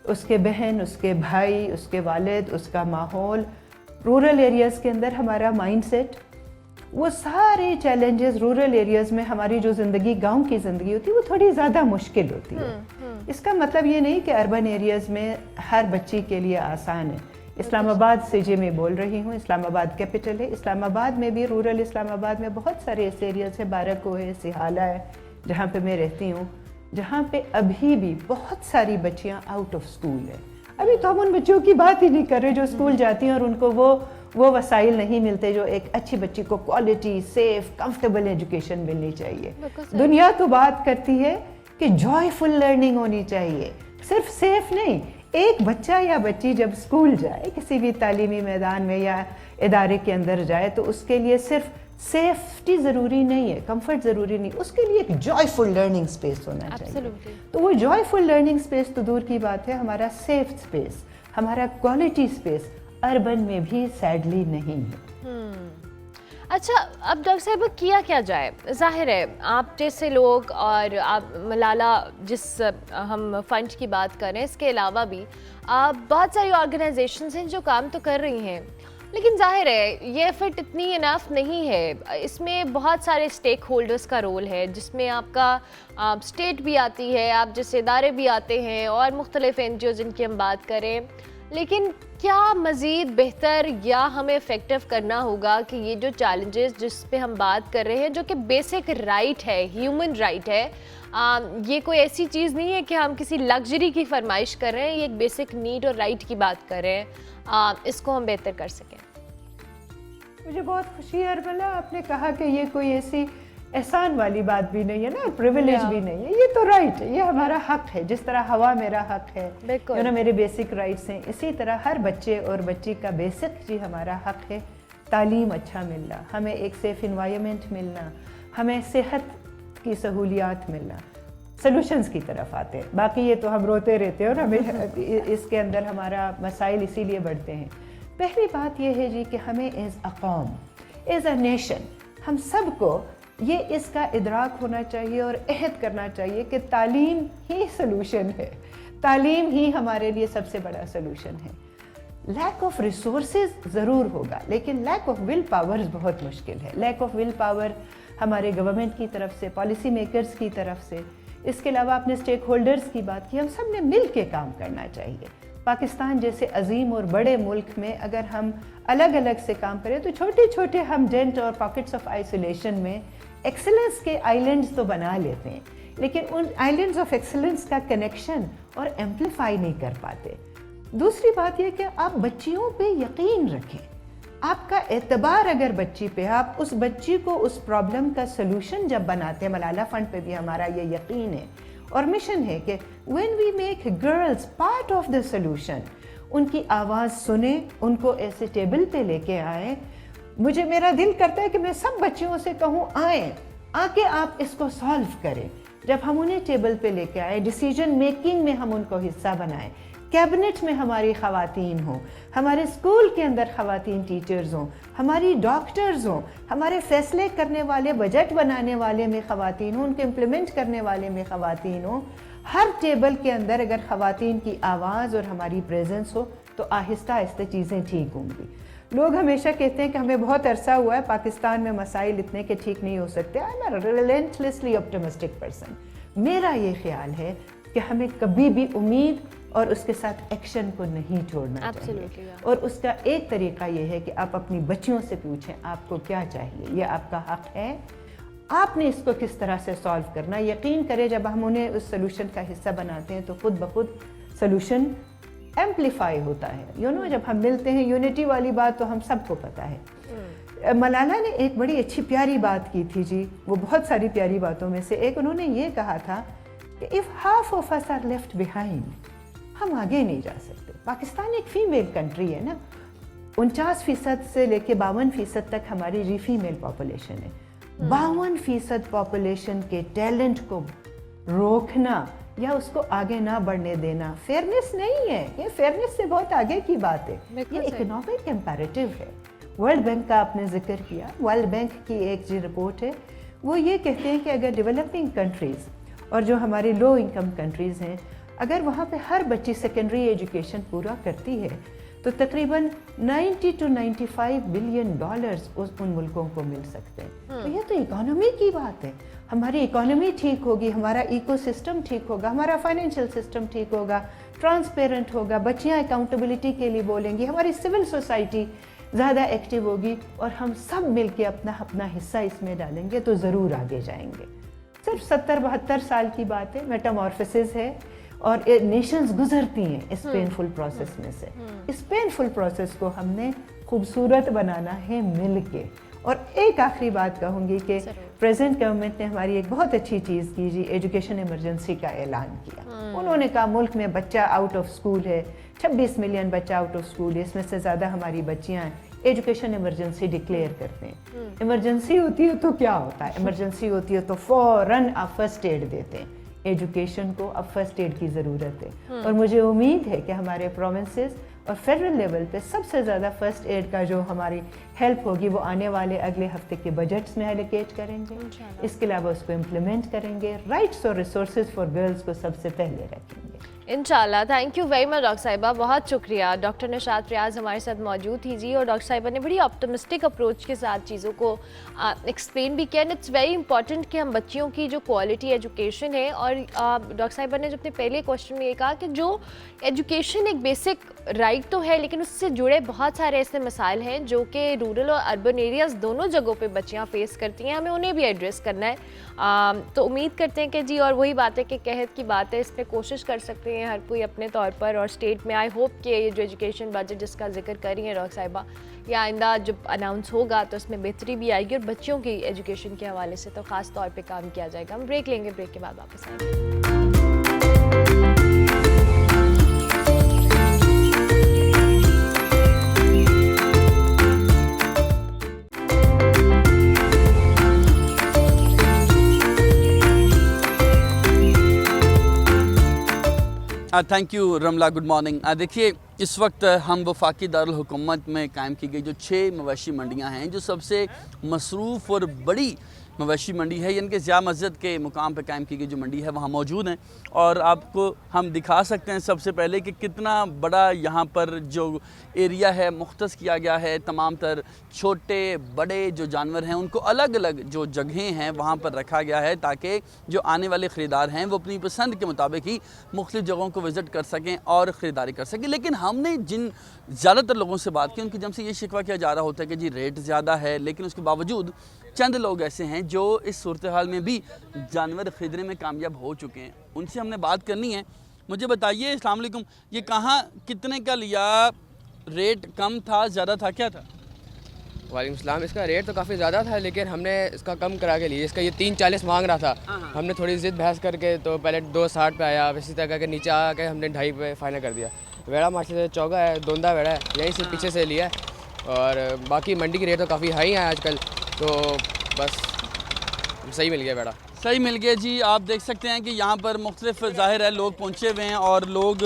उसके बहन, उसके भाई, उसके वालिद, उसका माहौल। रूरल एरियाज़ के अंदर हमारा माइंडसेट वो सारे चैलेंजेस रूरल एरियाज़ में हमारी जो ज़िंदगी, गांव की ज़िंदगी होती है, वो थोड़ी ज़्यादा मुश्किल होती है। इसका मतलब ये नहीं कि अर्बन एरियाज़ में हर बच्ची के लिए आसान है। इस्लामाबाद से जी मैं बोल रही हूँ, इस्लामाबाद कैपिटल है। इस्लामाबाद में भी, रूरल इस्लामाबाद में बहुत सारे ऐसे एरियाज़ है, बारको है, सिहाला है, जहाँ पे मैं रहती हूँ, जहाँ पे अभी भी बहुत सारी बच्चियाँ आउट ऑफ स्कूल है। अभी तो हम उन बच्चों की बात ही नहीं कर रहे जो स्कूल जाती हैं और उनको वो वसाइल नहीं मिलते जो एक अच्छी बच्ची को क्वालिटी, सेफ, कंफर्टेबल एजुकेशन मिलनी चाहिए। दुनिया तो बात करती है कि जॉयफुल लर्निंग होनी चाहिए, सिर्फ सेफ नहीं। एक बच्चा या बच्ची जब स्कूल जाए, किसी भी तालीमी मैदान में या इदारे के अंदर जाए, तो उसके लिए सिर्फ सेफ्टी ज़रूरी नहीं है, कंफर्ट ज़रूरी नहीं, उसके लिए एक जॉयफुल लर्निंग स्पेस होना चाहिए। तो वो जॉयफुल लर्निंग स्पेस तो दूर की बात है, हमारा सेफ स्पेस, हमारा क्वालिटी स्पेस अर्बन में भी सैडली नहीं है। अच्छा, अब डॉक्टर साहब किया क्या जाए? ज़ाहिर है आप जैसे लोग और आप मलाला जिस हम फंड की बात कर रहे हैं, इसके अलावा भी बहुत सारी ऑर्गेनाइजेशंस हैं जो काम तो कर रही हैं, लेकिन ज़ाहिर है ये एफर्ट इतनी इनफ नहीं है। इसमें बहुत सारे स्टेक होल्डर्स का रोल है, जिसमें आपका स्टेट भी आती है, आप जैसे इदारे भी आते हैं और मुख्तलिफ NGO जिनकी हम बात करें। लेकिन क्या मज़ीद बेहतर या हमें इफ़ेक्टिव करना होगा कि ये जो चैलेंजेस जिस पे हम बात कर रहे हैं, जो कि बेसिक राइट है, ह्यूमन राइट है, ये कोई ऐसी चीज़ नहीं है कि हम किसी लग्जरी की फरमाइश कर रहे हैं, ये एक बेसिक नीड और राइट की बात कर रहे हैं, इसको हम बेहतर कर सकें। मुझे बहुत खुशी है अरबला, आपने कहा कि ये कोई ऐसी एहसान वाली बात भी नहीं है ना, प्रिविलेज भी नहीं है, ये तो राइट है, ये हमारा हक है। जिस तरह हवा मेरा हक है, जो ना मेरे बेसिक राइट्स हैं, इसी तरह हर बच्चे और बच्ची का बेसिक जी हमारा हक है तालीम अच्छा मिलना, हमें एक सेफ इन्वायरमेंट मिलना, हमें सेहत की सहूलियात मिलना। सॉल्यूशंस की तरफ आते हैं, बाकी ये तो हम रोते रहते हैं और हमें इसके अंदर हमारा मसाइल इसीलिए बढ़ते हैं। पहली बात यह है जी कि हमें एज अ कौम, एज अ नेशन, हम सबको ये इसका इदराक होना चाहिए और अहद करना चाहिए कि तालीम ही सलूशन है, तालीम ही हमारे लिए सबसे बड़ा सलूशन है। लैक ऑफ रिसोर्सेज ज़रूर होगा, लेकिन लैक ऑफ विल पावर्स बहुत मुश्किल है। लैक ऑफ विल पावर हमारे गवर्नमेंट की तरफ से, पॉलिसी मेकर्स की तरफ से, इसके अलावा आपने स्टेक होल्डर्स की बात की, हम सब ने मिल के काम करना चाहिए। पाकिस्तान जैसे अजीम और बड़े मुल्क में अगर हम अलग अलग से काम करें तो छोटे छोटे हम डेंट और पॉकेट्स ऑफ आइसोलेशन में एक्सेलेंस के आइलैंड्स तो बना लेते हैं, लेकिन उन आइलैंड्स ऑफ एक्सेलेंस का कनेक्शन और एम्पलीफाई नहीं कर पाते। दूसरी बात यह कि आप बच्चियों पे यकीन रखें, आपका एतबार अगर बच्ची पे, आप उस बच्ची को उस प्रॉब्लम का सलूशन जब बनाते हैं, मलाला फंड पे भी हमारा ये यकीन है और मिशन है कि when we make girls part of the solution, उनकी आवाज़ सुने, उनको ऐसे टेबल पे लेके आए। मुझे मेरा दिल करता है कि मैं सब बच्चियों से कहूँ आए, आके आप इसको सॉल्व करें। जब हम उन्हें टेबल पे लेके आए, डिसीजन मेकिंग में हम उनको हिस्सा बनाएं, कैबिनेट में हमारी ख़वातीन हों, हमारे स्कूल के अंदर ख़वातीन टीचर्स हों, हमारी डॉक्टर्स हों, हमारे फैसले करने वाले, बजट बनाने वाले में ख़वातीन हों, उनको इम्प्लीमेंट करने वाले में ख़वातीन हों। हर टेबल के अंदर अगर ख़वातीन की आवाज़ और हमारी प्रेजेंस हो तो आहिस्ता आहिस्ता चीज़ें ठीक होंगी। लोग हमेशा कहते हैं कि हमें बहुत अरसा हुआ है पाकिस्तान में मसाइल इतने के ठीक नहीं हो सकते। I am a relentlessly optimistic person. मेरा ये ख्याल है कि हमें कभी भी उम्मीद और उसके साथ एक्शन को नहीं छोड़ना चाहिए। और उसका एक तरीका ये है कि आप अपनी बच्चियों से पूछें आपको क्या चाहिए, ये आपका हक है, आपने इसको किस तरह से सॉल्व करना। यकीन करें जब हम उन्हें उस सलूशन का हिस्सा बनाते हैं तो खुद ब खुद सलूशन एम्पलीफाई होता है। जब हम मिलते हैं, यूनिटी वाली बात तो हम सबको पता है। मलाला ने एक बड़ी अच्छी प्यारी बात की थी जी, वो बहुत सारी प्यारी बातों में से एक उन्होंने ये कहा था कि if half of us are left behind, हम आगे नहीं जा सकते। पाकिस्तान एक फीमेल कंट्री है ना, 49% से लेके 52% तक हमारी जी फीमेल पॉपुलेशन है। 52% पॉपुलेशन के टैलेंट को रोकना या उसको आगे ना बढ़ने देना फेयरनेस नहीं है। ये फेयरनेस से बहुत आगे की बात है, ये इकोनॉमिक इम्पेरेटिव है। वर्ल्ड बैंक का आपने जिक्र किया, वर्ल्ड बैंक की एक जो रिपोर्ट है वो ये कहते हैं कि अगर डेवलपिंग कंट्रीज़ और जो हमारे लो इनकम कंट्रीज़ हैं, अगर वहाँ पे हर बच्ची सेकेंडरी एजुकेशन पूरा करती है तो तकरीबन 90 to 95 बिलियन डॉलर्स उन मुल्कों को मिल सकते हैं। तो ये तो इकोनॉमी की बात है। हमारी इकोनॉमी ठीक होगी, हमारा इकोसिस्टम ठीक होगा, हमारा फाइनेंशियल सिस्टम ठीक होगा, ट्रांसपेरेंट होगा, बच्चियाँ अकाउंटेबिलिटी के लिए बोलेंगी, हमारी सिविल सोसाइटी ज़्यादा एक्टिव होगी और हम सब मिल के अपना अपना हिस्सा इसमें डालेंगे तो ज़रूर आगे जाएंगे। सिर्फ 70-72 साल की बात है, मेटामॉर्फोसिस है और नेशंस गुजरती हैं इस पेनफुल प्रोसेस में से। इस पेनफुल प्रोसेस को हमने खूबसूरत बनाना है मिल के। और एक आखिरी बात कहूँगी कि प्रेजेंट गवर्नमेंट ने हमारी एक बहुत अच्छी चीज़ की जी, एजुकेशन इमरजेंसी का ऐलान किया। उन्होंने कहा मुल्क में बच्चा आउट ऑफ स्कूल है, 26 मिलियन बच्चा आउट ऑफ स्कूल है, इसमें से ज़्यादा हमारी बच्चियाँ हैं। एजुकेशन इमरजेंसी डिक्लेयर करते हैं। इमरजेंसी होती है तो क्या होता है, इमरजेंसी होती है तो फ़ौरन आप फर्स्ट एड देते हैं। एजुकेशन को अब फर्स्ट एड की ज़रूरत है और मुझे उम्मीद है कि हमारे प्रोविंसेस और फेडरल लेवल पे सबसे ज़्यादा फर्स्ट एड का जो हमारी हेल्प होगी वो आने वाले अगले हफ्ते के बजट्स में एलोकेट करेंगे। इसके अलावा उसको इम्प्लीमेंट करेंगे। राइट्स और रिसोर्सेज फॉर गर्ल्स को सबसे पहले रखेंगे इंशाल्लाह। Thank you very much doctor साहिबा, बहुत शुक्रिया। डॉक्टर निशात रियाज हमारे साथ मौजूद थी जी, और डॉक्टर साहिबा ने बड़ी ऑप्टिमिस्टिक अप्रोच के साथ चीज़ों को एक्सप्लेन भी किया। एंड इट्स वेरी इंपॉर्टेंट कि हम बच्चियों की जो क्वालिटी एजुकेशन है, और डॉक्टर साहिबा ने जो अपने पहले क्वेश्चन में ये कहा कि जो एजुकेशन एक बेसिक राइट तो है, लेकिन उससे जुड़े बहुत सारे ऐसे मसाइल हैं जो कि रूरल और अर्बन एरियाज़ दोनों जगहों पे बच्चियां फेस करती हैं, हमें उन्हें भी एड्रेस करना है। तो उम्मीद करते हैं कि जी, और वही बात है कि कहत की बात है, इस पर कोशिश कर सकते हैं हर कोई अपने तौर पर। और स्टेट में आई होप कि ये जो एजुकेशन बजट जिसका जिक्र कर रही हैं डॉक्टर साहिबा, या आइंदा जब अनाउंस होगा तो उसमें बेहतरी भी आएगी और बच्चों की एजुकेशन के हवाले से तो ख़ास तौर पे काम किया जाएगा। हम ब्रेक लेंगे, ब्रेक के बाद वापस आएंगे। Thank you Ramla, good morning. देखिए, इस वक्त हम वफाकी दारुल हुकूमत में कायम की गई जो 6 मवेशी मंडियां हैं, जो सबसे मसरूफ़ और बड़ी मवेशी मंडी है, यानी कि ज़िया मस्जिद के मुकाम पर कायम की गई जो मंडी है, वहाँ मौजूद हैं। और आपको हम दिखा सकते हैं सबसे पहले कि कितना बड़ा यहाँ पर जो एरिया है मुख्तस किया गया है। तमाम तर छोटे बड़े जो जानवर हैं उनको अलग अलग जो जगहें हैं वहाँ पर रखा गया है, ताकि जो आने वाले ख़रीदार हैं वो अपनी पसंद के मुताबिक ही मुख्तलिफ़ जगहों को विज़िट कर सकें और ख़रीदारी कर सकें। लेकिन हमने जिन ज़्यादातर लोगों से बात की, उनकी जब से ये शिकवा किया जा रहा होता है कि जी रेट ज़्यादा है, लेकिन उसके बावजूद चंद लोग ऐसे हैं जो इस सूरत हाल में भी जानवर ख़रीदने में कामयाब हो चुके हैं। उनसे हमने बात करनी है। मुझे बताइए, अस्सलाम वालेकुम, ये कहाँ कितने का लिया? रेट कम था, ज़्यादा था, क्या था? वालेकुम सलाम। इसका रेट तो काफ़ी ज़्यादा था, लेकिन हमने इसका कम करा के लिए। इसका ये 340 मांग रहा था। हमने थोड़ी ज़िद बहस करके तो पहले 260 पे आया, इसी तरह के नीचे आके हमने 2.5 पे फाइनल कर दिया। वेड़ा मार्केट से चौगा है, दोंदा वेड़ा है, यहीं से पीछे से लिया है। और बाकी मंडी के रेट तो काफ़ी हाई है आजकल, तो बस सही मिल गया वेड़ा। सही मिल गया जी। आप देख सकते हैं कि यहाँ पर मुख्तलिफ ज़ाहिर है लोग पहुँचे हुए हैं और लोग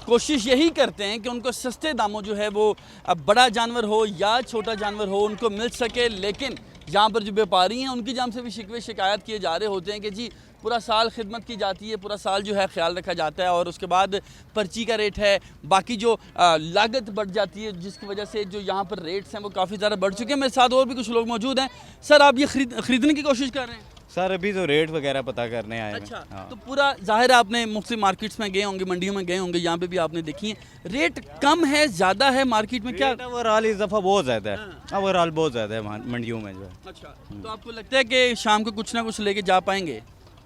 कोशिश यही करते हैं कि उनको सस्ते दामों जो है वो बड़ा जानवर हो या छोटा जानवर हो उनको मिल सके। लेकिन यहाँ पर जो व्यापारी हैं उनकी जाम से भी शिकवे शिकायत किए जा रहे होते हैं कि जी पूरा साल खिदमत की जाती है, पूरा साल जो है ख्याल रखा जाता है और उसके बाद पर्ची का रेट है, बाकी जो लागत बढ़ जाती है, जिसकी वजह से जो यहाँ पर रेट्स हैं वो काफ़ी ज़्यादा बढ़ चुके हैं। मेरे साथ और भी कुछ लोग मौजूद हैं। सर, आप ये खरीदने की कोशिश कर रहे हैं? सर अभी तो रेट वगैरह पता करने आए हैं। अच्छा, हाँ। तो पूरा जाहिर है आपने मुख्तलिफ मार्केट्स में गए होंगे, मंडियों में गए होंगे, यहाँ पे भी आपने देखी है रेट कम है, ज़्यादा है मार्केट में? क्या ओवरऑल इस दफ़ा बहुत ज़्यादा है, ओवरऑल बहुत ज़्यादा है मंडियों में जो है। अच्छा, तो आपको लगता है कि शाम को कुछ ना कुछ लेके जा पाएंगे?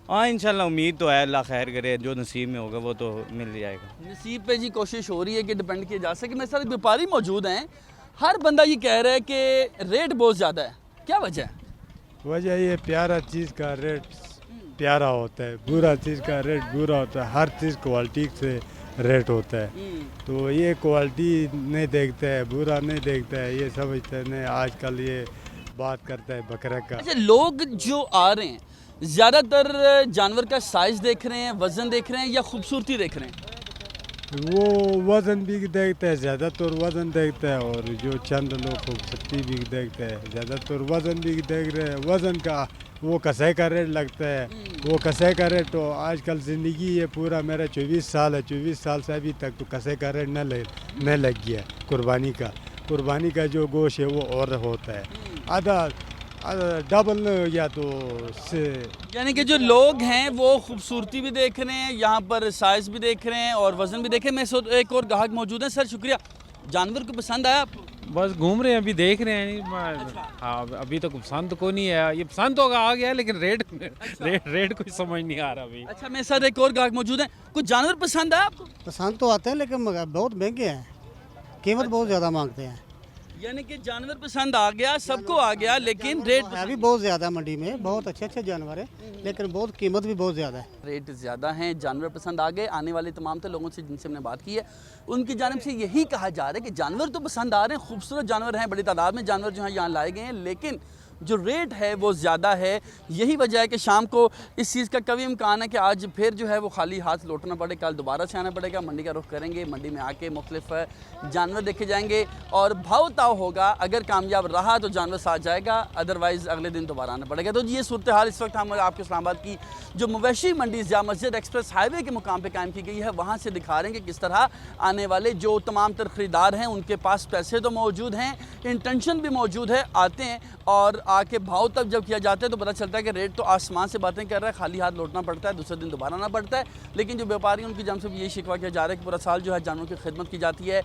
हाँ, इंशाल्लाह उम्मीद तो है, अल्लाह खैर करे, जो नसीब में होगा वो तो मिल जाएगा। नसीब पे जी कोशिश हो रही है कि डिपेंड किया जा सके। मेरे साथ व्यापारी मौजूद हैं, हर बंदा ये कह रहा है कि रेट बहुत ज़्यादा है, क्या वजह है? वजह ये प्यारा चीज़ का रेट प्यारा होता है, बुरा चीज़ का रेट बुरा होता है। हर चीज़ क्वालिटी से रेट होता है, तो ये क्वालिटी नहीं देखता है, बुरा नहीं देखता है, ये समझते नहीं। आजकल ये बात करता है बकरे का। अच्छा, लोग जो आ रहे हैं ज़्यादातर जानवर का साइज़ देख रहे हैं, वज़न देख रहे हैं या खूबसूरती देख रहे हैं? वो वज़न भी देखता है, ज़्यादातर वज़न देखता है, और जो चंद लोग खूबसूरती भी देखते हैं, ज़्यादातर वज़न भी देख रहे हैं। वज़न का वो कसाई का रेट लगता है, वो कसाई का रेट तो आजकल ज़िंदगी ये पूरा मेरा 24 साल है, 24 साल से अभी तक तो कसाई का रेट न लग गया। कुर्बानी का जो गोश्त है वो और होता है, आधा डबल या तो से। यानी कि जो लोग हैं वो खूबसूरती भी देख रहे हैं, यहाँ पर साइज़ भी देख रहे हैं और वज़न भी देख रहे हैं। मैं एक और ग्राहक मौजूद हैं। सर शुक्रिया। जानवर को पसंद आया आपको? बस घूम रहे हैं, अभी देख रहे हैं। हाँ, अभी तो पसंद को नहीं है, ये पसंद तो आ गया लेकिन रेट कोई समझ नहीं आ रहा अभी। अच्छा, मेरे साथ एक और ग्राहक मौजूद हैं। कुछ जानवर पसंद है आपको? पसंद तो आते हैं लेकिन बहुत महंगे हैं, कीमत बहुत ज़्यादा मांगते हैं। यानी कि जानवर पसंद आ गया, सबको आ गया, लेकिन रेट अभी बहुत ज़्यादा मंडी में बहुत अच्छे जानवर हैं, लेकिन बहुत कीमत भी बहुत ज़्यादा है। रेट ज़्यादा हैं, जानवर पसंद आ गए। आने वाले तमाम लोगों से जिनसे हमने बात की है, उनकी जानिब से यही कहा जा रहा है कि जानवर तो पसंद आ रहे हैं, खूबसूरत जानवर हैं, बड़ी तादाद में जानवर जो हैं यहाँ लाए गए हैं, लेकिन जो रेट है वो ज़्यादा है। यही वजह है कि शाम को इस चीज़ का कभी इम्कान है कि आज फिर जो है वो खाली हाथ लौटना पड़े, कल दोबारा से आना पड़ेगा। मंडी का रुख करेंगे, मंडी में आके मुख्तलिफ जानवर देखे जाएंगे और भाव ताव होगा। अगर कामयाब रहा तो जानवर साथ जाएगा, अदरवाइज़ अगले दिन दोबारा आना पड़ेगा। तो ये सूरत हाल इस वक्त हम आपके इस्लामाबाद की जो मवेशी मंडी जामा मस्जिद एक्सप्रेस हाईवे के मुकाम पर कायम की गई है, वहाँ से दिखा रहे हैं कि किस तरह आने वाले जो तमाम तर ख़रीदार हैं उनके पास पैसे तो मौजूद हैं, इंटेंशन भी मौजूद है, आते हैं और आके भाव तक जब किया जाता है तो पता चलता है कि रेट तो आसमान से बातें कर रहा है, खाली हाथ लौटना पड़ता है, दूसरे दिन दोबारा आना पड़ता है। लेकिन जो व्यापारी उनकी जानब से भी यही शिकवा किया जा रहा है कि पूरा साल जो है जानवरों की खिदमत की जाती है,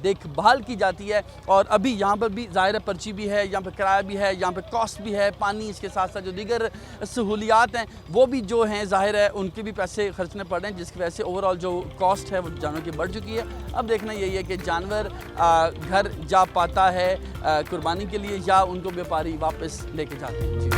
देखभाल की जाती है। और अभी यहाँ पर भी ज़ाहिर है पर्ची भी है, यहाँ पर किराया भी है, यहाँ पर कॉस्ट भी है, पानी, इसके साथ साथ जो दीगर सहूलियात हैं वो भी जो हैं ज़ाहिर है उनके भी पैसे खर्चने पड़ रहे हैं, जिसकी वजह से ओवरऑल जो कॉस्ट है वो जानवरों की बढ़ चुकी है। अब देखना यही है कि जानवर घर जा पाता है कुर्बानी के लिए या उनको व्यापारी वापस लेके जाते हैं। जी।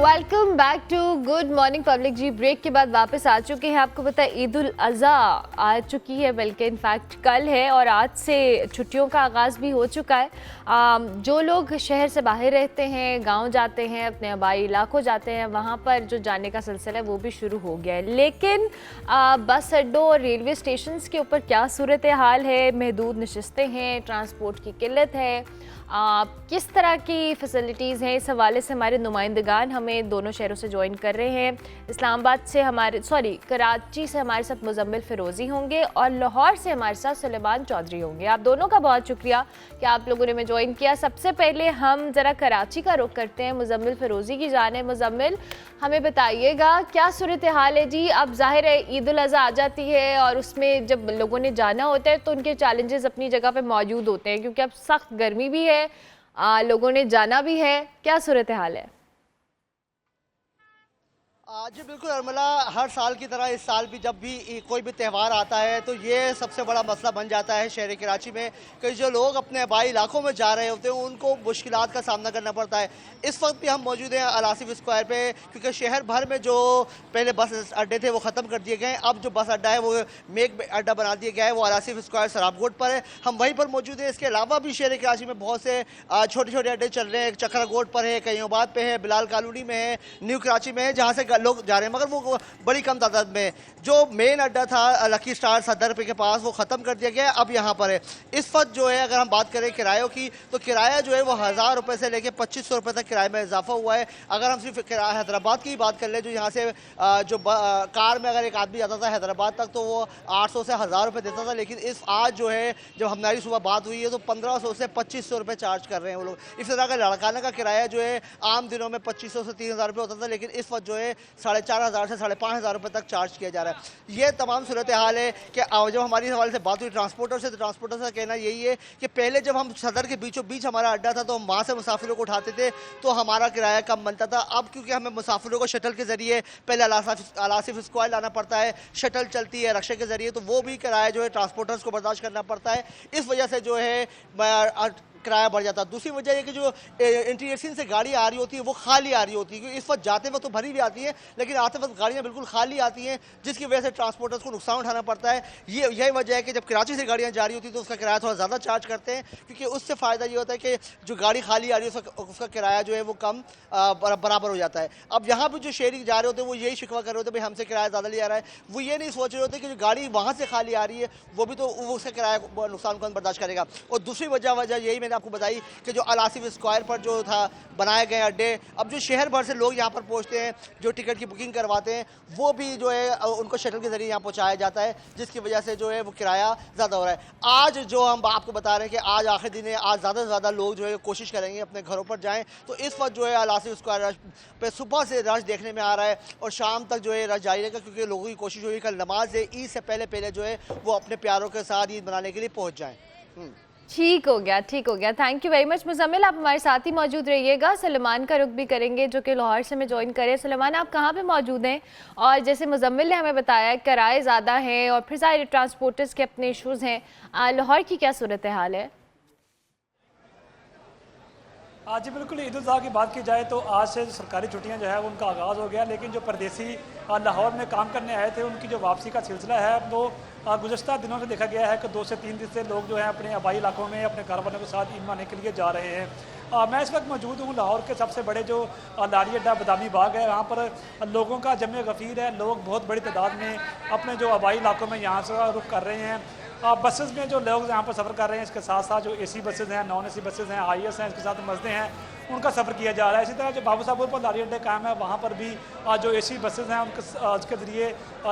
Welcome back to good morning public. जी, ब्रेक के बाद वापस आ चुके हैं। आपको पता है ईद उल अज़हा आ चुकी है, बल्कि इनफैक्ट कल है और आज से छुट्टियों का आगाज़ भी हो चुका है। जो लोग शहर से बाहर रहते हैं, गांव जाते हैं, अपने आबाई इलाकों जाते हैं, वहां पर जो जाने का सिलसिला है वो भी शुरू हो गया है। लेकिन बस अड्डों और रेलवे स्टेशन के ऊपर क्या सूरत हाल है? महदूद नशिस्तें हैं, ट्रांसपोर्ट की किल्लत है, किस तरह की फ़ैसिलिटीज़ हैं? इस हवाले से हमारे नुमाइंदगान हमें दोनों शहरों से ज्वाइन कर रहे हैं। इस्लामाबाद से कराची से हमारे साथ मुजम्मिल फ़िरोज़ी होंगे और लाहौर से हमारे साथ सुलेमान चौधरी होंगे। आप दोनों का बहुत शुक्रिया कि आप लोगों ने हमें ज्वाइन किया। सबसे पहले हम ज़रा कराची का रुख करते हैं, मुजम्मिल फ़िरोज़ी की जानिब। मुजम्मिल, हमें बताइएगा क्या सूरत हाल है? जी, अब ज़ाहिर है ईद उल अज़हा आ जाती है और उसमें जब लोगों ने जाना होता है तो उनके चैलेंजेस अपनी जगह पे मौजूद होते हैं, क्योंकि अब सख्त गर्मी भी है, लोगों ने जाना भी है। क्या सूरत हाल है? जी बिल्कुल अर्मला, हर साल की तरह इस साल भी जब भी कोई भी त्यौहार आता है तो ये सबसे बड़ा मसला बन जाता है शहर कराची में कि जो लोग अपने आबाई इलाकों में जा रहे होते हैं उनको मुश्किलात का सामना करना पड़ता है। इस वक्त भी हम मौजूद हैं अलासिफ स्क्वायर पे, क्योंकि शहर भर में जो पहले बस अड्डे थे वो ख़त्म कर दिए गए। अब जो बस अड्डा है वो मेक अड्डा बना दिया गया है, वो अलासिफ स्क्वायर सराबकोट पर है, हम वहीं पर मौजूद हैं। इसके अलावा भी शहर कराची में बहुत से छोटे छोटे अड्डे चल रहे हैं। चक्राकोट पर है, कईयोबाद पे है, बिलाल कॉलोनी में है, न्यू कराची में है, जहाँ से लोग जा रहे हैं, मगर वो बड़ी कम तादाद में। जो मेन अड्डा था लकी स्टार सदर पे के पास वो ख़त्म कर दिया गया है, अब यहाँ पर है। इस वक्त जो है अगर हम बात करें किरायों की तो किराया जो है वो 1000 रुपये से लेकर 2500 रुपये तक किराए में इजाफा हुआ है। अगर हम सिर्फ हैदराबाद की बात कर लें, जो यहाँ से जो कार में अगर एक आदमी जाता था हैदराबाद तक तो वो 800 से 1000 रुपये देता था, लेकिन इस आज जो है जब हमारी सुबह बात हुई है तो 1500 से 2500 रुपये चार्ज कर रहे हैं वो लोग। इस तरह का लड़काने का किराया जो है आम दिनों में 2500 से 3000 रुपये होता था, लेकिन इस वक्त जो है 4500 से 5500 रुपये तक चार्ज किया जा रहा है। ये तमाम सूरत हाल है कि जब हमारी हवाले से बात हुई ट्रांसपोर्टर से, तो ट्रांसपोर्टर का कहना यही है कि पहले जब हम सदर के बीचों बीच हमारा अड्डा था तो हम वहाँ से मुसाफिरों को उठाते थे तो हमारा किराया कम बनता था। अब क्योंकि हमें मुसाफिरों को शटल के ज़रिए पहले अलासिफ स्क्वायर लाना पड़ता है, शटल चलती है रक्शे के ज़रिए, तो वो भी किराया जो है ट्रांसपोर्टर्स को बर्दाश्त करना पड़ता है। इस वजह से जो है किराया बढ़ जाता है। दूसरी वजह ये कि जो इंटीरियर से गाड़ी आ रही होती है वो खाली आ रही होती है, क्योंकि इस वक्त जाते वक्त तो भरी भी आती है लेकिन आते वक्त गाड़ियाँ बिल्कुल खाली आती हैं, जिसकी वजह से ट्रांसपोर्टर्स को नुकसान उठाना पड़ता है। यही वजह है कि जब कराची से गाड़ियाँ जा रही होती है तो उसका किराया थोड़ा ज़्यादा चार्ज करते हैं, क्योंकि उससे फ़ायदा ये होता है कि जो गाड़ी खाली आ रही है उसका किराया जो है वो कम बराबर हो जाता है। अब यहाँ पर जो शहरी जा रहे होते हैं वो यही शिकवा कर रहे होते हैं, भाई हमसे किराया ज़्यादा लिया रहा है। वो ये नहीं सोच रहे होते कि जो गाड़ी वहाँ से खाली आ रही है वो भी तो वो उसका किराया नुकसान को बर्दाश्त करेगा। और दूसरी वजह यही मैंने आपको बताई कि जो अल आसिफ स्क्वायर पर जो था बनाए गए अड्डे, अब जो शहर भर से लोग यहाँ पर पहुँचते हैं, जो टिकट की बुकिंग करवाते हैं, वो भी जो है उनको शटल के ज़रिए यहाँ पहुँचाया जाता है, जिसकी वजह से जो है वो किराया ज़्यादा हो रहा है। आज जो हम आपको बता रहे हैं कि आज आखिरी दिन है, आज ज़्यादा से ज़्यादा लोग जो है कोशिश करेंगे अपने घरों पर जाएँ, तो इस वक्त जो है अल आसिफ स्क्वायर पे सुबह से रश देखने में आ रहा है और शाम तक जो है रश जारी रहेगा, क्योंकि लोगों की कोशिश हुई कल नमाज ईद से पहले जो है वो अपने प्यारों के साथ ईद मनाने के लिए पहुँच जाएँ। ठीक हो गया, ठीक हो गया। Thank you very much Muzammil, आप हमारे साथ ही मौजूद रहिएगा। सलमान का रुख भी करेंगे जो कि लाहौर से हमें ज्वाइन करे। सलमान, आप कहाँ पे मौजूद हैं? और जैसे मुजम्मिल ने हमें बताया किराए ज़्यादा हैं और फिर सारे ट्रांसपोर्टर्स के अपने इशूज़ हैं, लाहौर की क्या सूरत हाल है? जी बिल्कुल, ईद उल अज़हा की बात की जाए तो आज से सरकारी छुट्टियां जो है वो उनका आगाज़ हो गया, लेकिन जो परदेसी लाहौर में काम करने आए थे उनकी जो वापसी का सिलसिला है वो गुज़श्ता दिनों से देखा गया है कि 2 से 3 दिन से लोग जो है अपने आबाई इलाकों में अपने घर वालों के साथ ईद मनाने के लिए जा रहे हैं। मैं इस वक्त मौजूद हूँ लाहौर के सबसे बड़े जो लारी अड्डा बदामी बाग है, यहाँ पर लोगों का जमे गफ़ीर है। लोग बहुत बड़ी तादाद में अपने जो आबाई इलाकों में यहाँ से रुख कर रहे हैं। बसेस में जो लोग यहाँ पर सफ़र कर रहे हैं, इसके साथ साथ जो AC बसेस हैं, नॉन AC बसेस हैं, IS हैं, इसके साथ मज़दे हैं, उनका सफ़र किया जा रहा है। इसी तरह जो बाबू साहब पर लारी अड्डे कायम है वहाँ पर भी जो AC बसेस हैं उसके ज़रिए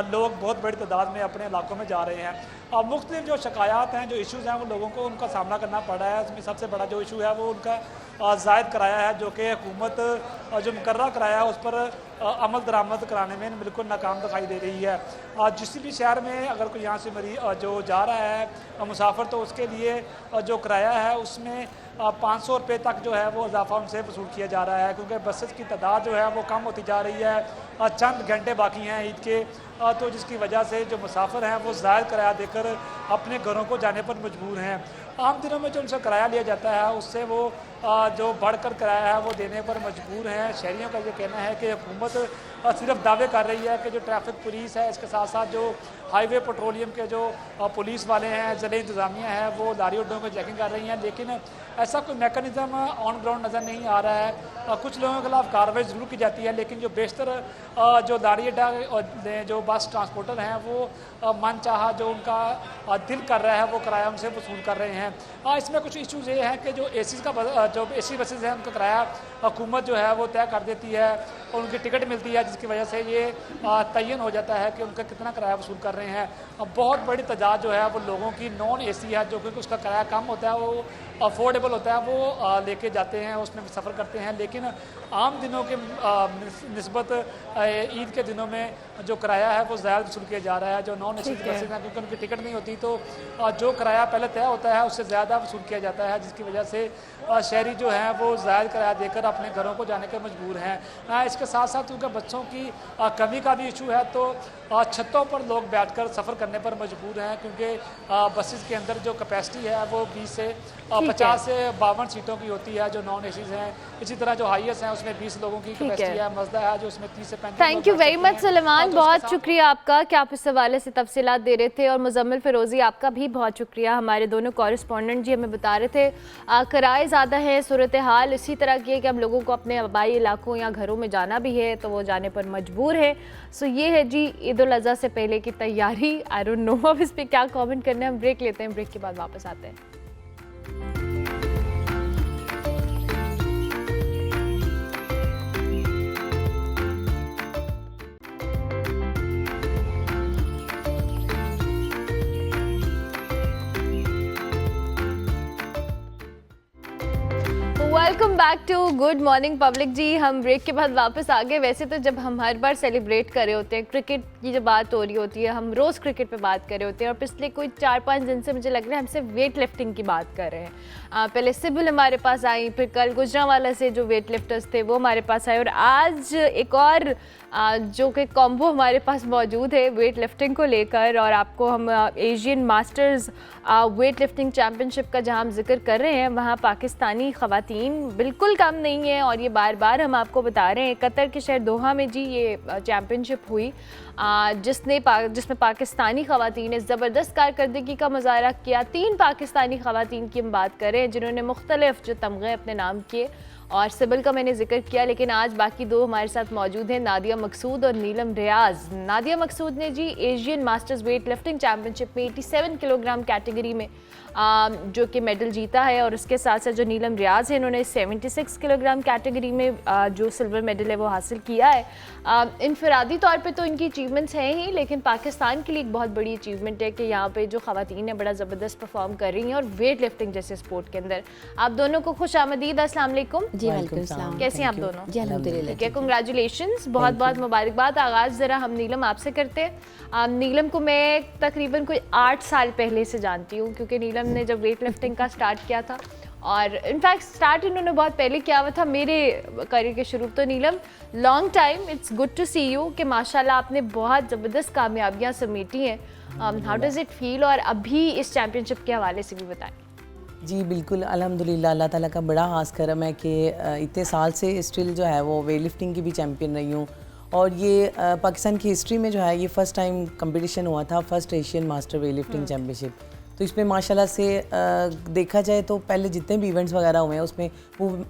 लोग बहुत बड़ी तादाद में अपने इलाकों में जा रहे हैं। मुख्तलिफ जो शिकायत हैं, जो इशूज़ हैं, वो लोगों को उनका सामना करना पड़ रहा है। उसमें सबसे बड़ा जो इशू है वो उनका ज़ायद किराया है, जो कि हुकूमत जो मुकर्रर किराया है उस पर अमल दरामद कराने में बिल्कुल नाकाम दिखाई दे रही है। जिस भी शहर में अगर कोई यहाँ से जो जा रहा है मुसाफिर, तो उसके लिए जो किराया है उसमें 500 रुपये तक जो है वो इजाफा उनसे वसूल किया जा रहा है, क्योंकि बसेस की तादाद जो है वो कम होती जा रही है। चंद घंटे बाकी हैं ईद के, तो जिसकी वजह से जो मुसाफिर हैं वो ज़ायद किराया देकर अपने घरों को जाने पर मजबूर हैं। आम दिनों में जो उनसे किराया लिया जाता है उससे वो जो बढ़कर किराया है वो देने पर मजबूर हैं। शहरियों का ये कहना है कि हुकूमत सिर्फ दावे कर रही है कि जो ट्रैफिक पुलिस है, इसके साथ साथ जो हाईवे पेट्रोलियम के जो पुलिस वाले हैं, ज़िले इंतज़ामिया है, वो लारी अड्डों में चेकिंग कर रही हैं, लेकिन ऐसा कोई मैकेनिज़्म ऑन ग्राउंड नज़र नहीं आ रहा है। कुछ लोगों के खिलाफ कार्रवाई ज़रूर की जाती है, लेकिन जो बेशतर जो लारी अड्डा जो बस ट्रांसपोर्टर हैं वो मन चाहा जो उनका दिल कर रहा है वो किराया उनसे वसूल कर रहे हैं। इसमें कुछ इशूज़ ये हैं कि जो जो AC बसेज़ हैं उनका किराया हुकूमत जो है वो तय कर देती है और उनकी टिकट मिलती है, जिसकी वजह से ये तयन हो जाता है कि उनका कितना किराया वसूल कर रहे हैं। बहुत बड़ी तादाद जो है वो लोगों की नॉन AC है, जो कि उसका किराया कम होता है, वो अफोर्डेबल होता है, वो लेके जाते हैं, उसमें सफ़र करते हैं। लेकिन आम दिनों के निस्बत ईद के दिनों में जो किराया है वो ज़्यादा वसूल किया जा रहा है। जो नॉन AC बसेज हैं, क्योंकि उनकी टिकट नहीं होती, तो जो किराया पहले तय होता है उससे ज़्यादा वसूल किया जाता है, जिसकी वजह से शहरी जो हैं वो ज़्यादा किराया देकर अपने घरों को जाने के मजबूर हैं। इसके साथ साथ क्योंकि बच्चों की कमी का भी इशू है, तो छतों पर लोग बैठकर सफ़र करने पर मजबूर हैं, क्योंकि बसेस के अंदर जो कैपेसिटी है वो 20 से 50 से 52 सीटों की होती है जो नॉन ACs हैं। इसी तरह जो हाईएस्ट हैं उसमें 20 लोगों की कैपेसिटी है, मज़दा है जो उसमें 30 से 35। Thank you very much Salman, बहुत शुक्रिया आपका कि आप इस हवाले से तफसीलात दे रहे थे। और मुजम्मिल फ़िरोज़ी, आपका भी बहुत शुक्रिया। हमारे दोनों कॉरेस्पॉन्डेंट जी हमें बता रहे थे किराए ज़्यादा हैं, सूरत हाल इसी तरह की है कि हम लोगों को अपने आबाई इलाकों या घरों में जाना भी है तो वो जाने पर मजबूर है। सो ये है जी ईद उल अज़हा से पहले की तैयारी। आई डोंट नो अब इस पर क्या कमेंट करना है। हम ब्रेक लेते हैं, ब्रेक के बाद वापस आते हैं। Welcome back to good morning public जी। हम ब्रेक के बाद वापस आ गए। वैसे तो जब हम हर बार सेलिब्रेट कर रहे होते हैं, क्रिकेट की जो बात हो रही होती है, हम रोज़ क्रिकेट पे बात कर रहे होते हैं, और पिछले कोई 4-5 दिन से मुझे लग रहा है हम सिर्फ वेट लिफ्टिंग की बात कर रहे हैं। पहले सिबिल हमारे पास आई, फिर कल गुजरांवाला से जो वेट लिफ्टर्स थे वो हमारे पास आए, और आज एक और जो कि कॉम्बो हमारे पास मौजूद है वेट लिफ्टिंग को लेकर, और आपको हम Asian masters weightlifting championship का जहां हम जिक्र कर रहे हैं वहां पाकिस्तानी ख़वातीन बिल्कुल कम नहीं है, और ये बार बार हम आपको बता रहे हैं। कतर के शहर दोहा में जी ये चैम्पियनशिप हुई जिसमें पाकिस्तानी ख़वातीन ने ज़बरदस्त कारकर्दगी का मुजाहरा किया। 3 पाकिस्तानी ख़वातीन की हम बात करें जिन्होंने मुख्तलिफ जो तमग़े अपने नाम किए, और सिबिल का मैंने जिक्र किया, लेकिन आज बाकी 2 हमारे साथ मौजूद हैं, नादिया मकसूद और नीलम रियाज। नादिया मकसूद ने जी Asian masters weightlifting championship में 87 किलोग्राम कैटेगरी में जो कि मेडल जीता है, और उसके साथ साथ जो नीलम रियाज है इन्होंने 76 किलोग्राम कैटेगरी में जो सिल्वर मेडल है वो हासिल किया है। इनफरादी तौर पे तो इनकी अचीवमेंट्स हैं ही, लेकिन पाकिस्तान के लिए एक बहुत बड़ी अचीवमेंट है कि यहाँ पे जो ख़वातीन है बड़ा ज़बरदस्त परफॉर्म कर रही हैं, और वेट लिफ्टिंग जैसे स्पोर्ट के अंदर। आप दोनों को खुश आमदीद, अस्सलाम वालेकुम। जी वालेकुम सलाम। कैसे हैं आप दोनों? जी अल्हम्दुलिल्लाह। ठीक है, कंग्रेचुलेशंस, बहुत बहुत मुबारकबाद। आगाज़ ज़रा हम नीलम आपसे करते हैं। नीलम को मैं तकरीबन कोई 8 साल पहले से जानती हूँ, क्योंकि नीलम ने जब वेट लिफ्टिंग का स्टार्ट किया था, और इनफैक्ट स्टार्ट इन्होंने बहुत पहले किया हुआ था मेरे करियर के शुरू। तो Neelam, long time, it's good to see you कि माशाल्लाह आपने बहुत ज़बरदस्त कामयाबियाँ समेटी हैं। हाउ डज़ इट फील, और अभी इस चैम्पियनशिप के हवाले से भी बताएं। जी बिल्कुल, अल्हम्दुलिल्लाह, अल्लाह ताला का बड़ा खास करम है कि इतने साल से स्टिल जो है वो वेट लिफ्टिंग की भी चैम्पियन रही हूँ, और ये पाकिस्तान की हिस्ट्री में जो है ये फ़र्स्ट टाइम कंपटीशन हुआ था, first Asian master weight lifting championship. तो इसमें माशाल्लाह से देखा जाए तो पहले जितने भी इवेंट्स वगैरह हुए हैं उसमें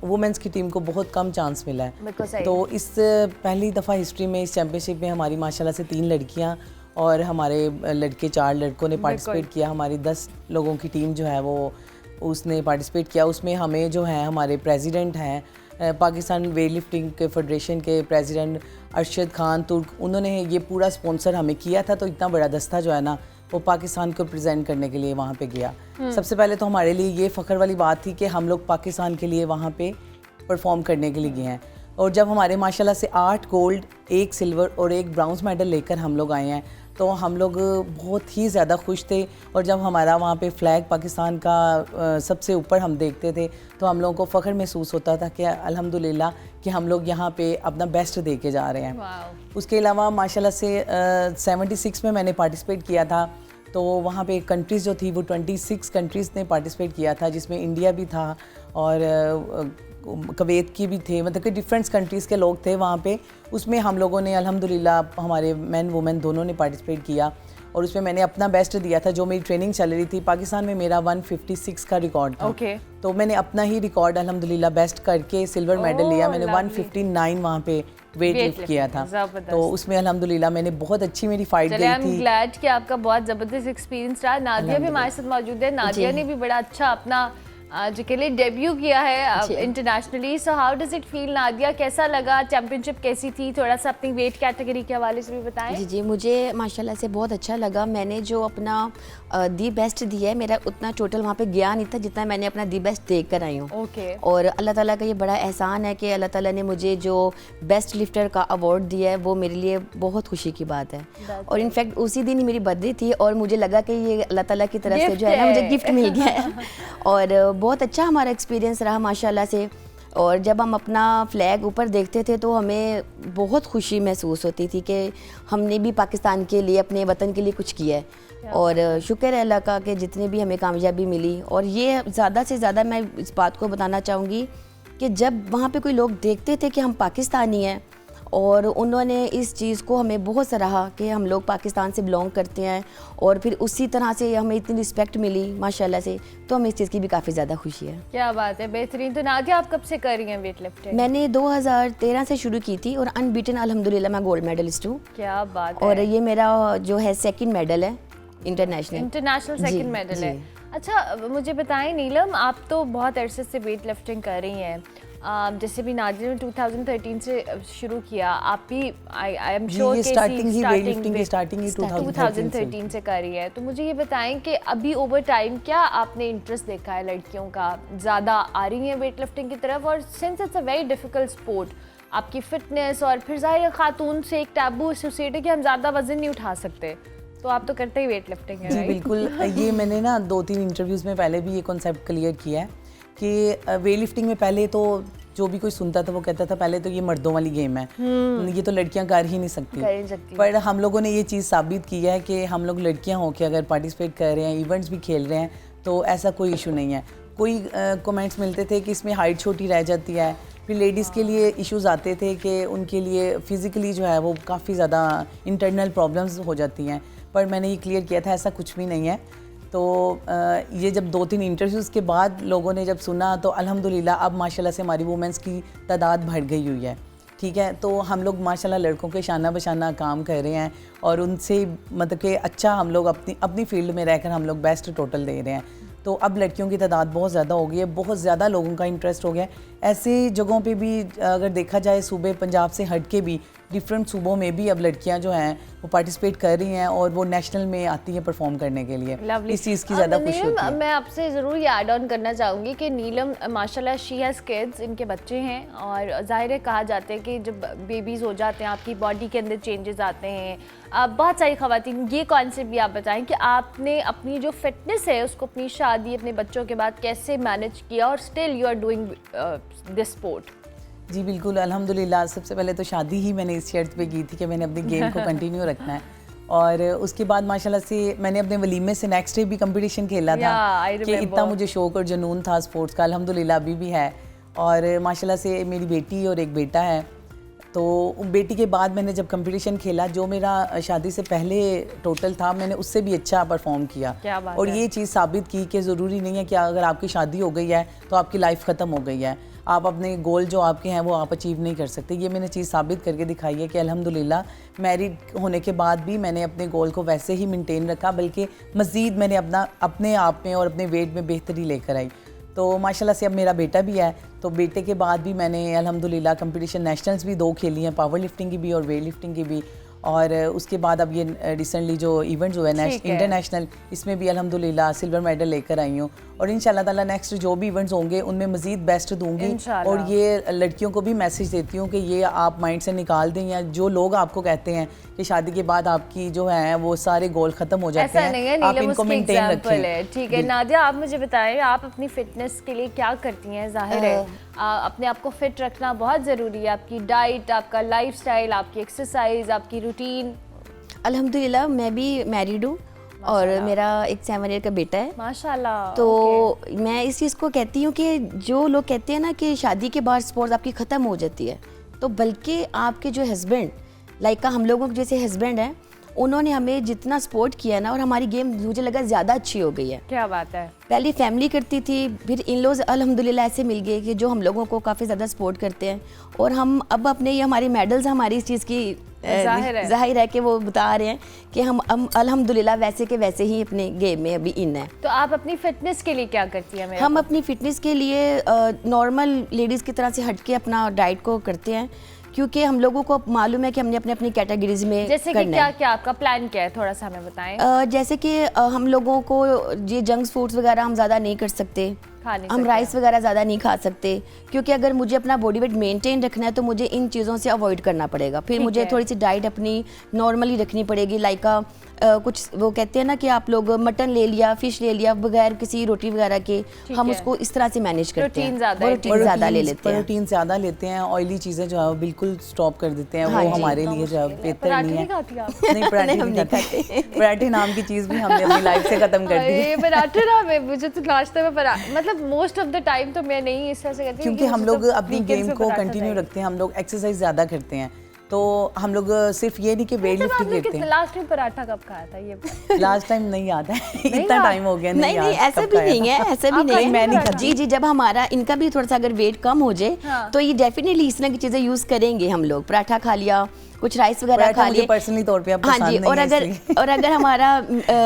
वुमेंस की टीम को बहुत कम चांस मिला है। तो इस पहली दफ़ा हिस्ट्री में इस चैम्पियनशिप में हमारी माशाल्लाह से 3 लड़कियाँ और हमारे लड़के 4 लड़कों ने पार्टिसिपेट किया। हमारी 10 लोगों की टीम जो है वो उसने पार्टिसिपेट किया। उसमें हमें जो है हमारे प्रेसिडेंट हैं पाकिस्तान वेट लिफ्टिंग के फेडरेशन के प्रेसिडेंट अरशद खान तुर्क, उन्होंने ये पूरा स्पॉन्सर हमें किया था। तो इतना बड़ा दस्ता जो है ना वो पाकिस्तान को प्रेजेंट करने के लिए वहाँ पे गया। सबसे पहले तो हमारे लिए ये फ़ख्र वाली बात थी कि हम लोग पाकिस्तान के लिए वहाँ पे परफॉर्म करने के लिए गए हैं। और जब हमारे माशाल्लाह से 8 गोल्ड, 1 सिल्वर और 1 ब्राउन्स मेडल लेकर हम लोग आए हैं, तो हम लोग बहुत ही ज़्यादा खुश थे। और जब हमारा वहाँ पे फ्लैग पाकिस्तान का सबसे ऊपर हम देखते थे तो हम लोगों को फ़ख्र महसूस होता था कि अल्हम्दुलिल्लाह कि हम लोग यहाँ पे अपना बेस्ट दे के जा रहे हैं। उसके अलावा माशाल्लाह से 76 में मैंने पार्टिसिपेट किया था। तो वहाँ पे कंट्रीज़ जो थी वो 26 कंट्रीज़ ने पार्टिसिपेट किया था, जिसमें इंडिया भी था और कुवैत की भी थे, मतलब कि डिफरेंट कंट्रीज़ के लोग थे वहाँ पे। उसमें हम लोगों ने अल्हम्दुलिल्लाह हमारे मेन वुमेन दोनों ने पार्टिसिपेट किया, और उसमें मैंने अपना बेस्ट दिया था। जो मेरी ट्रेनिंग चल रही थी पाकिस्तान में, मेरा 156 का रिकॉर्ड था। तो मैंने अपना ही रिकॉर्ड अल्हम्दुलिल्लाह बेस्ट करके सिल्वर मेडल लिया। मैंने 159 वहाँ पे वेट लिफ्ट किया था। तो उसमें अल्हम्दुलिल्लाह मैंने बहुत अच्छी मेरी फाइट गई थी। आई एम ग्लैड कि आपका बहुत ज़बरदस्त एक्सपीरियंस रहा। नादिया भी हमारे साथ मौजूद है। नादिया ने भी बड़ा अच्छा अपना जो के लिए डेब्यू किया है internationally. So how does it feel Nadia, कैसा लगा, चैम्पियनशिप कैसी थी? थोड़ा सा अपनी वेट कैटेगरी के हवाले से भी बताएं। जी जी, मुझे माशाल्लाह से बहुत अच्छा लगा। मैंने जो अपना दी बेस्ट दिया है, मेरा उतना टोटल वहाँ पे गया नहीं था जितना मैंने अपना दी बेस्ट देख कर आई हूँ। और अल्लाह ताला का ये बड़ा एहसान है कि अल्लाह ताला ने मुझे जो बेस्ट लिफ्टर का अवार्ड दिया है वो मेरे लिए बहुत खुशी की बात है। और इनफैक्ट उसी दिन ही मेरी बर्थडे थी और मुझे लगा कि ये अल्लाह ताला की तरफ से जो है ना मुझे गिफ्ट मिल गया है। और बहुत अच्छा हमारा एक्सपीरियंस रहा माशाल्लाह से। और जब हम अपना फ्लैग ऊपर देखते थे तो हमें बहुत खुशी महसूस होती थी कि हमने भी पाकिस्तान के लिए, अपने वतन के लिए कुछ किया है। और शुक्र है अल्लाह का कि जितने भी हमें कामयाबी मिली। और ये ज़्यादा से ज़्यादा मैं इस बात को बताना चाहूँगी कि जब वहाँ पे कोई लोग देखते थे कि हम पाकिस्तानी हैं, और उन्होंने इस चीज़ को हमें बहुत सराहा कि हम लोग पाकिस्तान से बिलोंग करते हैं, और फिर उसी तरह से हमें इतनी रिस्पेक्ट मिली माशाल्लाह से, तो हमें इस चीज़ की भी काफ़ी ज़्यादा खुशी है। क्या बात है, बेहतरीन। तो नादिया आप कब से कर रही हैं वेट लिफ्टिंग? मैंने 2013 से शुरू की थी और अनबीटन अल्हम्दुलिल्लाह मैं गोल्ड मेडलिस्ट हूँ। क्या बात है। और ये मेरा जो है 2nd मेडल है इंटरनेशनल 2nd मेडल है। अच्छा मुझे बताएं नीलम, आप तो बहुत अरसे से वेट लिफ्टिंग कर रही हैं, जैसे भी नादिया ने 2013 से शुरू किया, आप भी आई एम श्योर कि स्टार्टिंग ही 2013 से कर रही है। तो मुझे ये बताएं कि अभी ओवर टाइम क्या आपने इंटरेस्ट देखा है लड़कियों का, ज़्यादा आ रही हैं वेट लिफ्टिंग की तरफ? और since it's a very difficult sport, आपकी फ़िटनेस और फिर ज़ाहिर खातून से एक टैबू एसोसिएट है कि हम ज़्यादा वज़न नहीं उठा सकते, तो आप तो करते ही वेट लिफ्टिंग है। जी बिल्कुल, ये मैंने ना 2-3 इंटरव्यूज़ में पहले भी ये कॉन्सेप्ट क्लियर किया है कि वेट लिफ्टिंग में पहले तो जो भी कोई सुनता था वो कहता था पहले तो ये मर्दों वाली गेम है, ये तो लड़कियां कर ही नहीं सकती। पर हम लोगों ने ये चीज़ साबित की है कि हम लोग लड़कियां होकर अगर पार्टिसिपेट कर रहे हैं, इवेंट्स भी खेल रहे हैं, तो ऐसा कोई इशू नहीं है। कोई कमेंट्स मिलते थे कि इसमें हाइट छोटी रह जाती है, फिर लेडीज़ के लिए इश्यूज आते थे कि उनके लिए फ़िज़िकली जो है वो काफ़ी ज़्यादा इंटरनल प्रॉब्लम्स हो जाती हैं, पर मैंने ये क्लियर किया था ऐसा कुछ भी नहीं है। तो ये जब 2-3 इंटरव्यूज़ के बाद लोगों ने जब सुना तो अल्हम्दुलिल्लाह अब माशाल्लाह से हमारी वुमेंस की तादाद बढ़ गई हुई है, ठीक है। तो हम लोग माशाल्लाह लड़कों के शाना बशाना काम कर रहे हैं और उनसे मतलब कि अच्छा हम लोग अपनी फील्ड में रहकर हम लोग बेस्ट टोटल दे रहे हैं। तो अब लड़कियों की तादाद बहुत ज़्यादा हो गई है, बहुत ज़्यादा लोगों का इंटरेस्ट हो गया है। ऐसे जगहों पे भी अगर देखा जाए सूबे पंजाब से हट के भी डिफरेंट सूबों में भी अब लड़कियां जो हैं वो पार्टिसिपेट कर रही हैं और वो नेशनल में आती हैं परफॉर्म करने के लिए। इस चीज़ की ज़्यादा खुशी होती है। मैं आपसे ज़रूर ये ऐड ऑन करना चाहूँगी कि नीलम माशाल्लाह शी हैज़ किड्स, इनके बच्चे हैं और ज़ाहिर है कहा जाता है कि जब बेबीज़ हो जाते हैं आपकी बॉडी के अंदर चेंजेस आते हैं। बहुत सारी ख़वातीन, ये कॉन्सेप्ट भी आप बताएं कि आपने अपनी जो फिटनेस है उसको अपनी शादी अपने बच्चों के बाद कैसे मैनेज किया और still you are doing this sport. जी बिल्कुल, अल्हम्दुलिल्लाह। सबसे पहले तो शादी ही मैंने इस शर्त पे की थी कि मैंने अपनी गेम को कंटिन्यू रखना है और उसके बाद माशाल्लाह से मैंने अपने वलीमे से नेक्स्ट डे भी कंपटीशन खेला था कि इतना मुझे शौक़ और जुनून था स्पोर्ट्स का, अल्हम्दुलिल्लाह अभी भी है। और माशाल्लाह से मेरी बेटी और एक बेटा है, तो बेटी के बाद मैंने जब कंपटीशन खेला जो मेरा शादी से पहले टोटल था मैंने उससे भी अच्छा परफॉर्म किया और ये चीज़ साबित की कि ज़रूरी नहीं है कि अगर आपकी शादी हो गई है तो आपकी लाइफ ख़त्म हो गई है, आप अपने गोल जो आपके हैं वो आप अचीव नहीं कर सकते। ये मैंने चीज़ साबित करके दिखाई है कि अल्हम्दुलिल्लाह मैरिड होने के बाद भी मैंने अपने गोल को वैसे ही मेंटेन रखा, बल्कि मज़ीद मैंने अपने आप में और अपने वेट में बेहतरी लेकर आई। तो माशाल्लाह से अब मेरा बेटा भी है, तो बेटे के बाद भी मैंने अल्हम्दुलिल्लाह कंपटीशन नेशनल्स भी 2 खेली हैं, पावर लिफ्टिंग की भी और वेट लिफ्टिंग की भी। और उसके बाद अब ये रिसेंटली जो इवेंट्स हुए इंटरनेशनल, इसमें भी अल्हम्दुलिल्लाह सिल्वर मेडल लेकर आई हूँ और इंशाल्लाह ताला नेक्स्ट जो भी इवेंट्स होंगे उनमें मज़ीद बेस्ट दूंगी। और ये लड़कियों को भी मैसेज देती हूँ कि ये आप माइंड से निकाल दें, या जो लोग आपको कहते हैं कि शादी के बाद आपकी जो है वो सारे गोल ख़त्म हो जाते हैं, आप इनको मेंटेन रखें। ठीक है नादिया, आप मुझे बताएं आप अपनी फिटनेस के लिए क्या करती हैं? ज़ाहिर है अपने आप को फिट रखना बहुत ज़रूरी है, आपकी डाइट, आपका लाइफस्टाइल, आपकी एक्सरसाइज, आपकी रूटीन। अल्हम्दुलिल्लाह मैं भी मैरिड हूँ और मेरा एक 7 ईयर का बेटा है माशाल्लाह। तो मैं इस चीज़ को कहती हूँ कि जो लोग कहते हैं ना कि शादी के बाद स्पोर्ट्स आपकी ख़त्म हो जाती है, तो बल्कि आपके जो हस्बैंड लाइक का हम लोगों के जैसे हस्बैंड हैं उन्होंने हमें जितना सपोर्ट किया ना, और हमारी गेम मुझे लगा ज़्यादा अच्छी हो गई है। क्या बात है। पहले फैमिली करती थी, फिर इन लॉज अल्हम्दुलिल्लाह ऐसे मिल गए कि जो हम लोगों को काफ़ी ज़्यादा सपोर्ट करते हैं और हम अब अपने ये हमारी मेडल्स हमारी इस चीज़ की जाहिर है कि वो बता रहे हैं कि हम अल्हम्दुलिल्लाह वैसे के वैसे ही अपने गेम में अभी इन है। तो आप अपनी फिटनेस के लिए क्या करती हैं? हम अपनी फिटनेस के लिए नॉर्मल लेडीज़ की तरह से हट के अपना डाइट को करते हैं, क्योंकि हम लोगों को मालूम है कि हमने अपनी अपनी कैटेगरीज में जैसे कि क्या आपका प्लान क्या है, थोड़ा सा हमें बताएं। जैसे कि हम लोगों को ये जंक फूड्स वगैरह हम ज़्यादा नहीं कर सकते, हम राइस वगैरह ज़्यादा नहीं खा सकते, क्योंकि अगर मुझे अपना बॉडी वेट मेंटेन रखना है तो मुझे इन चीज़ों से अवॉइड करना पड़ेगा। फिर मुझे थोड़ी सी डाइट अपनी नॉर्मली रखनी पड़ेगी, लाइक कुछ वो कहते हैं ना कि आप लोग मटन ले लिया, फिश ले लिया बगैर किसी रोटी वगैरह के, हम उसको इस तरह से मैनेज करते हैं। प्रोटीन ज़्यादा ले लेते हैं, प्रोटीन ज़्यादा लेते हैं, ऑयली चीज़ें जो है वो बिल्कुल स्टॉप कर देते हैं, वो हमारे लिए जो है बेहतर नहीं है। नहीं, पराठे नहीं खाते, पराठे नाम की चीज़ भी हमने अपनी लाइफ से ख़त्म कर दी। पराठे ना मुझे तो नाश्ते में मतलब मोस्ट ऑफ द टाइम तो मैं नहीं इस तरह से करती, क्योंकि हम लोग अपनी गेम को कंटिन्यू रखते हैं, हम लोग एक्सरसाइज ज़्यादा करते हैं, तो हम लोग सिर्फ ये नहीं कि वेट लिफ्टिंग करते हैं। लास्ट टाइम पराठा कब खाया था ये? लास्ट टाइम नहीं याद है, इतना टाइम हो गया। नहीं ऐसा भी नहीं है, ऐसा भी नहीं, मैं नहीं खाती। जी जब हमारा इनका भी थोड़ा सा अगर वेट कम हो जाए तो ये डेफिनेटली इस तरह की चीज़ें यूज़ करेंगे। हम लोग पराठा खा लिया, कुछ राइस वगैरह खा लिए पर्सनली तौर पे। हाँ जी, और अगर हमारा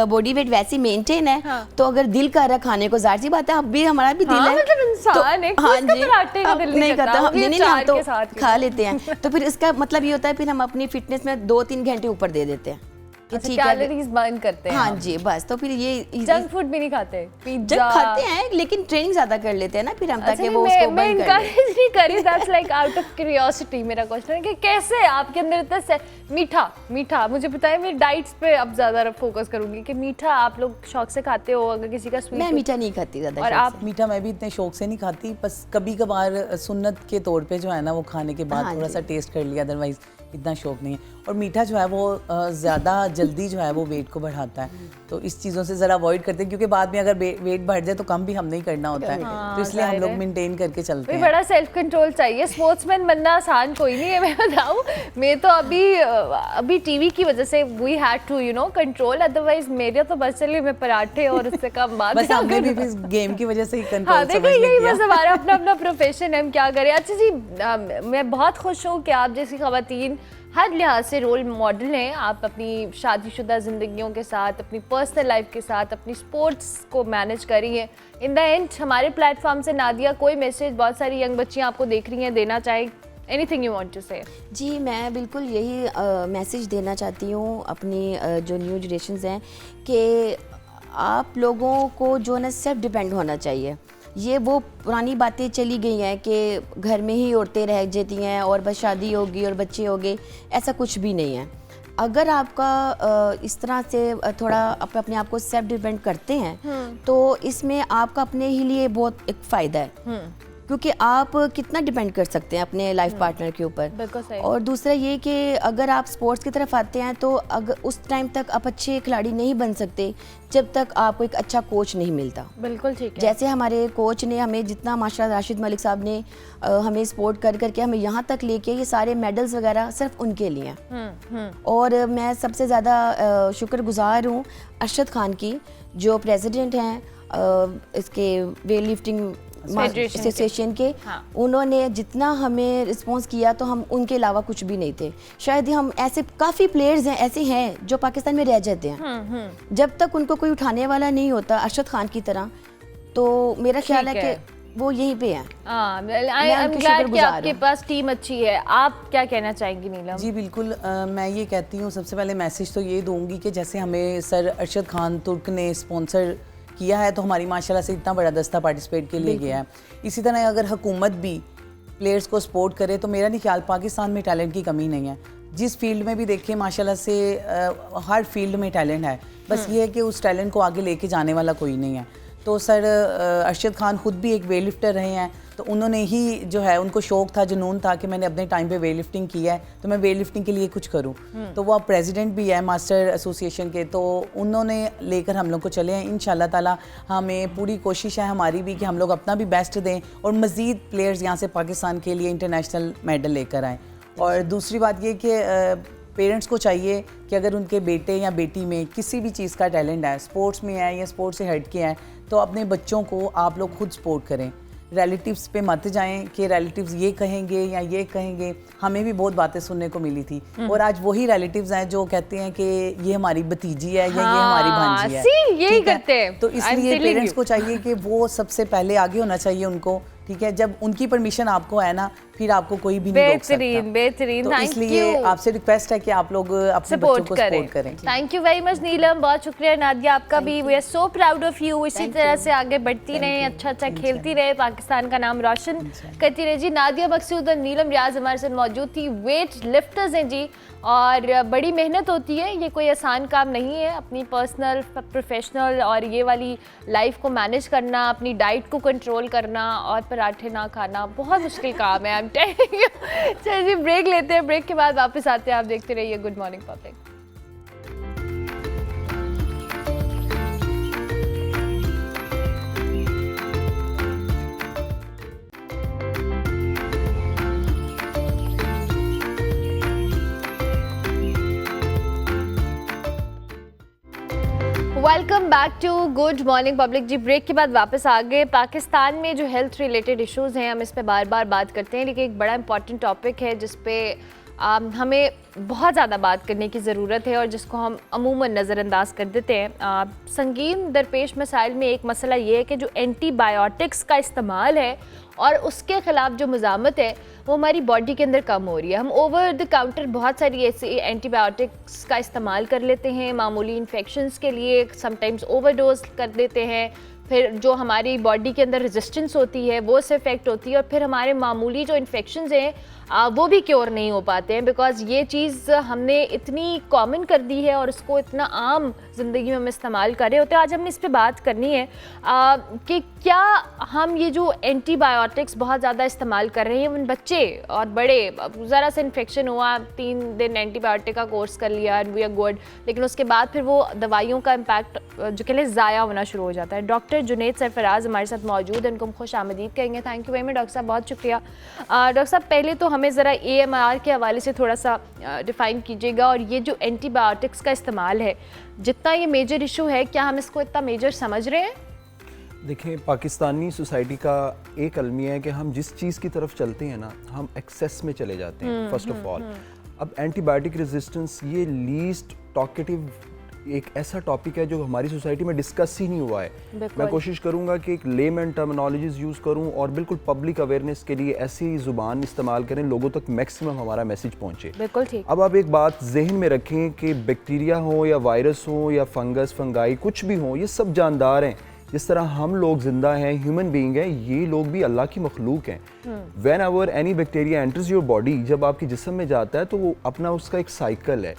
बॉडी वेट वैसे मेंटेन है तो अगर दिल कर रहा खाने को, जाहिर सी बात है अब भी हमारा भी दिल है, मतलब इंसान है, हाँ जी, पराठे का दिल नहीं करता, नहीं हम तो खा लेते हैं। तो फिर इसका मतलब ये होता है फिर हम अपनी फिटनेस में 2-3 घंटे ऊपर दे देते हैं کہ अच्छा, ٹھیک ہے कैलोरीज बर्न करते हैं हाँ जी बस तो फिर ये जंक फूड भी नहीं खाते जंक पिज्जा खाते हैं लेकिन ट्रेनिंग ज़्यादा कर लेते हैं ना फिर हम अच्छा, ताकि नहीं, वो उसको मैं बर्न कर लें। encourage नहीं कर रही, that's like out of curiosity मेरा क्वेश्चन है कि कैसे आपके अंदर इतना मीठा मुझे पता है, मेरी डाइट्स पे अब ज़्यादा फोकस करूंगी कि मीठा आप लोग शौक से खाते हो, अगर किसी का स्वीट मैं मीठा नहीं खाती ज़्यादा और शौक आप से। मीठा मैं भी इतने शौक से नहीं खाती, बस कभी कभार सुन्नत के तौर पे जो है ना वो खाने के बाद हाँ थोड़ा जी। सा टेस्ट कर लिया, अदरवाइज इतना शौक नहीं है। और मीठा जो है वो ज़्यादा जल्दी जो है वो वेट को बढ़ाता है, तो इस चीज़ों से ज़रा अवॉइड करते हैं क्योंकि बाद में अगर वेट बढ़ जाए तो कम भी हम नहीं करना होता है, तो इसलिए हम लोग मेंटेन करके चलते भाई हैं। बड़ा सेल्फ कंट्रोल चाहिए, स्पोर्ट्समैन बनना आसान कोई नहीं है। मैं बताऊँ, मैं तो अभी टीवी की वजह से we had to you know control, otherwise मेरे तो बस चलिए मैं पराठे और उससे कम बात बस हमने भी फिर गेम की वजह से ही हाँ कंट्रोल देखो समझ यही लिया। बस हमारा अपना अपना प्रोफेशन है, हम क्या करें। अच्छा जी, मैं बहुत खुश हूँ कि आप जैसी ख़वातीन हर लिहाज से रोल मॉडल हैं। आप अपनी शादीशुदा ज़िंदगियों के साथ, अपनी पर्सनल लाइफ के साथ, अपनी स्पोर्ट्स को मैनेज कर रही हैं। इन द एंड हमारे प्लेटफॉर्म से नादिया कोई मैसेज, बहुत सारी यंग बच्चियाँ आपको देख रही हैं, देना चाहें? एनीथिंग यू वांट टू से? जी मैं बिल्कुल यही मैसेज देना चाहती हूँ अपनी जो न्यू जनरेशन्स हैं कि आप लोगों को जो है सेल्फ डिपेंड होना चाहिए। ये वो पुरानी बातें चली गई हैं कि घर में ही औरतें रह जाती हैं और बस शादी होगी और बच्चे होंगे, ऐसा कुछ भी नहीं है। अगर आपका इस तरह से थोड़ा अपने आप को सेल्फ डिपेंड करते हैं तो इसमें आपका अपने ही लिए बहुत एक फ़ायदा है, क्योंकि आप कितना डिपेंड कर सकते हैं अपने लाइफ पार्टनर के ऊपर। बिल्कुल सही। और दूसरा ये कि अगर आप स्पोर्ट्स की तरफ आते हैं तो अगर उस टाइम तक आप अच्छे खिलाड़ी नहीं बन सकते जब तक आपको एक अच्छा कोच नहीं मिलता। बिल्कुल ठीक है। जैसे हमारे कोच ने हमें जितना माशाल्लाह राशिद मलिक साहब ने हमें सपोर्ट कर करके हमें यहाँ तक लेके, ये सारे मेडल्स वगैरह सिर्फ उनके लिए हैं। और मैं सबसे ज़्यादा शुक्रगुजार हूँ अरशद खान की, जो प्रेसिडेंट हैं इसके वेट लिफ्टिंग एसोसिएशन के। उन्होंने जितना हमें रिस्पॉन्स किया तो हम उनके अलावा कुछ भी नहीं थे। शायद हम ऐसे काफ़ी प्लेयर्स हैं, ऐसे हैं जो पाकिस्तान में रह जाते हैं, जब तक उनको कोई उठाने वाला नहीं होता अरशद खान की तरह, तो मेरा ख्याल है कि वो यहीं पे हैं। आई एम ग्लैड कि आपके पास टीम अच्छी है। आप क्या कहना चाहेंगी नीलम? जी बिल्कुल, मैं ये कहती हूँ, सबसे पहले मैसेज तो ये दूंगी कि जैसे हमें सर अरशद खान तुर्क ने स्पॉन्सर किया है तो हमारी माशाल्लाह से इतना बड़ा दस्ता पार्टिसिपेट के लिए गया है। इसी तरह अगर हुकूमत भी प्लेयर्स को सपोर्ट करे तो मेरा नहीं ख्याल पाकिस्तान में टैलेंट की कमी नहीं है। जिस फील्ड में भी देखें माशाल्लाह से हर फील्ड में टैलेंट है, बस ये है कि उस टैलेंट को आगे लेके जाने वाला कोई नहीं है। तो सर अरशद खान खुद भी एक वेट लिफ्टर रहे हैं, तो उन्होंने ही जो है, उनको शौक़ था, जुनून था कि मैंने अपने टाइम पे वेट लिफ्टिंग किया है तो मैं वेट लिफ्टिंग के लिए कुछ करूं। तो वो अब प्रेसिडेंट भी है मास्टर एसोसिएशन के, तो उन्होंने लेकर हम लोग को चले हैं। इंशाल्लाह ताला हमें पूरी कोशिश है हमारी भी कि हम लोग अपना भी बेस्ट दें और मज़ीद प्लेयर्स यहाँ से पाकिस्तान के लिए इंटरनेशनल मेडल लेकर आएँ। और दूसरी बात ये कि पेरेंट्स को चाहिए कि अगर उनके बेटे या बेटी में किसी भी चीज़ का टैलेंट है, स्पोर्ट्स में है या स्पोर्ट्स से हट के है, तो अपने बच्चों को आप लोग खुद सपोर्ट करें। रिलेटिव्स पे मत जाएं कि रिलेटिव्स ये कहेंगे या ये कहेंगे। हमें भी बहुत बातें सुनने को मिली थी और आज वही रिलेटिव्स हैं जो कहते हैं कि ये हमारी भतीजी है या ये हमारी भांजी है। यही करते हैं। तो इसलिए पेरेंट्स को चाहिए कि वो सबसे पहले आगे होना चाहिए उनको, ठीक है। जब उनकी परमिशन आपको है ना, फिर आपको कोई भी नहीं रोक सकता। बेहतरीन, तो थैंक इसलिए यू। आपसे रिक्वेस्ट है कि आप लोग अपने बच्चों को सपोर्ट करें। Thank you very much Neelam, बहुत शुक्रिया। नादिया आपका भी, we are so proud of you. इसी तरह से आगे बढ़ती रहे, अच्छा अच्छा खेलती रहे, पाकिस्तान का नाम रोशन करती रहे जी। नादिया मकसूद और नीलम रियाज हमारे साथ मौजूद थी। वेट लिफ्टर्स हैं जी, और बड़ी मेहनत होती है, ये कोई आसान काम नहीं है। अपनी पर्सनल, प्रोफेशनल और ये वाली लाइफ को मैनेज करना, अपनी डाइट को कंट्रोल करना और पराठे ना खाना बहुत मुश्किल काम है। I am telling you. चलिए जी, ब्रेक लेते हैं, ब्रेक के बाद वापस आते हैं। आप देखते रहिए good morning public. Welcome back to good morning public जी। ब्रेक के बाद वापस आ गए। पाकिस्तान में जो हेल्थ रिलेटेड इश्यूज़ हैं, हम इस पे बार बार बात करते हैं, लेकिन एक बड़ा इंपॉर्टेंट टॉपिक है जिस पे ہمیں بہت زیادہ بات کرنے کی ضرورت ہے اور جس کو ہم عموماً نظر انداز کر دیتے ہیں. سنگین درپیش مسائل میں ایک مسئلہ یہ ہے کہ جو اینٹی بائیوٹکس کا استعمال ہے اور اس کے خلاف جو مزاحمت ہے وہ ہماری باڈی کے اندر کم ہو رہی ہے. ہم اوور دی کاؤنٹر بہت ساری ایسی اینٹی بائیوٹکس کا استعمال کر لیتے ہیں معمولی انفیکشنز کے لیے, سم ٹائمز اوور ڈوز کر دیتے ہیں, پھر جو ہماری باڈی کے اندر ریزسٹنس ہوتی ہے وہ سے افیکٹ ہوتی ہے, اور پھر ہمارے معمولی جو انفیکشنز ہیں وہ بھی کیور نہیں ہو پاتے ہیں, بیکاز یہ چیز ہم نے اتنی کامن کر دی ہے اور اس کو اتنا عام زندگی میں ہم استعمال کر رہے ہوتے ہیں. آج ہم نے اس پہ بات کرنی ہے کہ کیا ہم یہ جو اینٹی بائیوٹکس بہت زیادہ استعمال کر رہے ہیں, ان بچے اور بڑے, ذرا سا انفیکشن ہوا 3 دن اینٹی بائیوٹک کا کورس کر لیا اینڈ وی آر گڈ, لیکن اس کے بعد پھر وہ دوائیوں کا امپیکٹ جو کہ ضائع ہونا شروع ہو جاتا ہے. ڈاکٹر جنید سرفراز ہمارے ساتھ موجود ہیں, ان کو ہم خوش آمدید کہیں گے. Thank you very much doctor صاحب, بہت شکریہ. ڈاکٹر صاحب پہلے تو ہمیں ذرا AMR کے حوالے سے تھوڑا سا ڈیفائن کیجیے گا, اور یہ جو اینٹی بائیوٹکس کا استعمال ہے جتنا یہ میجر ایشو ہے, کیا ہم اس کو اتنا میجر سمجھ رہے ہیں؟ دیکھیں, پاکستانی سوسائٹی کا ایک المیہ ہے کہ ہم جس چیز کی طرف چلتے ہیں نا, ہم ایکسیس میں چلے جاتے ہیں فرسٹ آف آل. اب اینٹی بائیوٹک ریزسٹنس یہ لیسٹ ٹاکیٹیو ایک ایسا ٹاپک ہے جو ہماری سوسائٹی میں ڈسکس ہی نہیں ہوا ہے. میں کوشش کروں گا کہ ایک لیم اینڈ ٹرمنالوجیز یوز کروں اور بالکل پبلک اویئرنیس کے لیے ایسی زبان استعمال کریں لوگوں تک میکسیمم ہمارا میسیج پہنچے. بالکل ٹھیک. اب آپ ایک بات ذہن میں رکھیں کہ بیکٹیریا ہو یا وائرس ہو یا فنگس فنگائی کچھ بھی ہوں, یہ سب جاندار ہیں. جس طرح ہم لوگ زندہ ہیں, ہیومن بینگ ہیں, یہ لوگ بھی اللہ کی مخلوق ہیں. When ever any bacteria enters your body, جب آپ کے جسم میں جاتا ہے تو وہ اپنا اس کا ایک سائیکل ہے,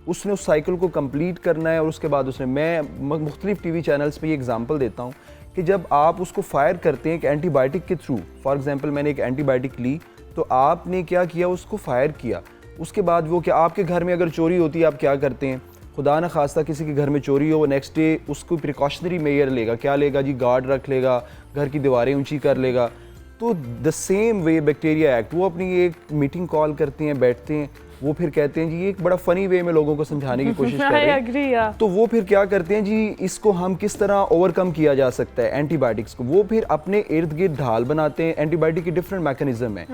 اس نے اس سائیکل کو کمپلیٹ کرنا ہے, اور اس کے بعد اس نے, میں مختلف ٹی وی چینلز پہ یہ ایگزامپل دیتا ہوں کہ جب آپ اس کو فائر کرتے ہیں کہ اینٹی بائیوٹک کے تھرو, فار ایگزامپل میں نے ایک اینٹی بائیوٹک لی تو آپ نے کیا کیا, اس کو فائر کیا. اس کے بعد وہ کہ آپ کے گھر میں اگر چوری ہوتی ہے آپ کیا کرتے ہیں, خدا نہ خواستہ کسی کے گھر میں چوری ہو, وہ نیکسٹ ڈے اس کو پریکاشنری میئر لے گا, کیا لے گا جی, گارڈ رکھ لے گا, گھر کی دیواریں اونچی کر لے گا. تو the same way bacteria act, وہ اپنی ایک میٹنگ کال کرتے ہیں, بیٹھتے ہیں, وہ پھر کہتے ہیں جی, یہ ایک بڑا فنی وے میں لوگوں کو سمجھانے کی کوشش کر رہے ہیں, تو وہ پھر کیا کرتے ہیں جی, اس کو ہم کس طرح اوور کم کیا جا سکتا ہے اینٹی بائیوٹکس کو. وہ پھر اپنے ارد گرد ڈھال بناتے ہیں. اینٹی بائیوٹک کی ڈفرینٹ میکانزم ہیں,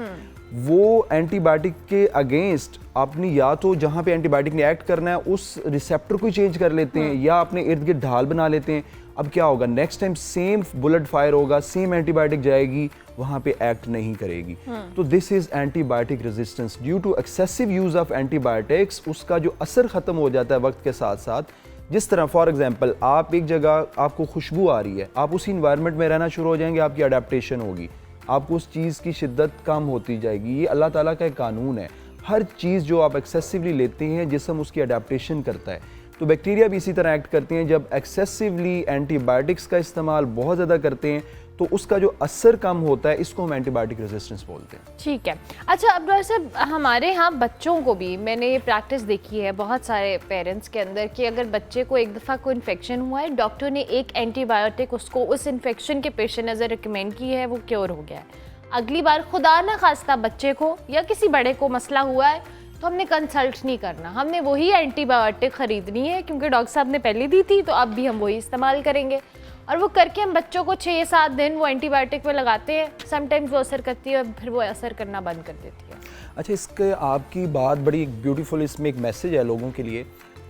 وہ اینٹی بائیوٹک کے اگینسٹ اپنی یا تو جہاں پہ اینٹی بائیوٹک نے ایکٹ کرنا ہے اس ریسیپٹر کو چینج کر لیتے ہیں, یا اپنے ارد گرد ڈھال بنا لیتے ہیں. اب کیا ہوگا, next time same bullet fire ہوگا, سیم اینٹی بائیوٹک جائے گی, وہاں پہ ایکٹ نہیں کرے گی. تو this is antibiotic resistance due to excessive use of antibiotics. اس کا جو اثر ختم ہو جاتا ہے وقت کے ساتھ ساتھ. جس طرح فار ایگزامپل آپ ایک جگہ, آپ کو خوشبو آ رہی ہے, آپ اسی انوائرمنٹ میں رہنا شروع ہو جائیں گے, آپ کی اڈیپٹیشن ہوگی, آپ کو اس چیز کی شدت کم ہوتی جائے گی. یہ اللہ تعالیٰ کا ایک قانون ہے, ہر چیز جو آپ ایکسیسولی لیتے ہیں جسم اس کی اڈیپٹیشن کرتا ہے. تو بیکٹیریا بھی اسی طرح ایکٹ کرتے ہیں, جب ایکسیسولی اینٹی بائیوٹکس کا استعمال بہت زیادہ کرتے ہیں تو اس کا جو اثر کم ہوتا ہے, اس کو ہم اینٹی بائیوٹک ریزسٹنس بولتے ہیں. ٹھیک ہے. اچھا اب ڈاکٹر صاحب, ہمارے ہاں بچوں کو بھی میں نے یہ پریکٹس دیکھی ہے بہت سارے پیرنٹس کے اندر کہ اگر بچے کو ایک دفعہ کوئی انفیکشن ہوا ہے, ڈاکٹر نے ایک اینٹی بائیوٹک اس کو اس انفیکشن کے پیش نظر ریکمینڈ کی ہے, وہ کیور ہو گیا ہے, اگلی بار خدا نہ خواستہ بچے کو یا کسی بڑے کو مسئلہ ہوا ہے تو ہم نے کنسلٹ نہیں کرنا, ہم نے وہی اینٹی بائیوٹک خریدنی ہے کیونکہ ڈاکٹر صاحب نے پہلے دی تھی, تو اب بھی ہم وہی استعمال کریں گے. اور وہ کر کے ہم بچوں کو 6-7 دن وہ اینٹی بائیوٹک پہ لگاتے ہیں, سم ٹائمز وہ اثر کرتی ہے اور پھر وہ اثر کرنا بند کر دیتی ہے. اچھا, اس کے آپ کی بات بڑی بیوٹیفل, اس میں ایک میسیج ہے لوگوں کے لیے.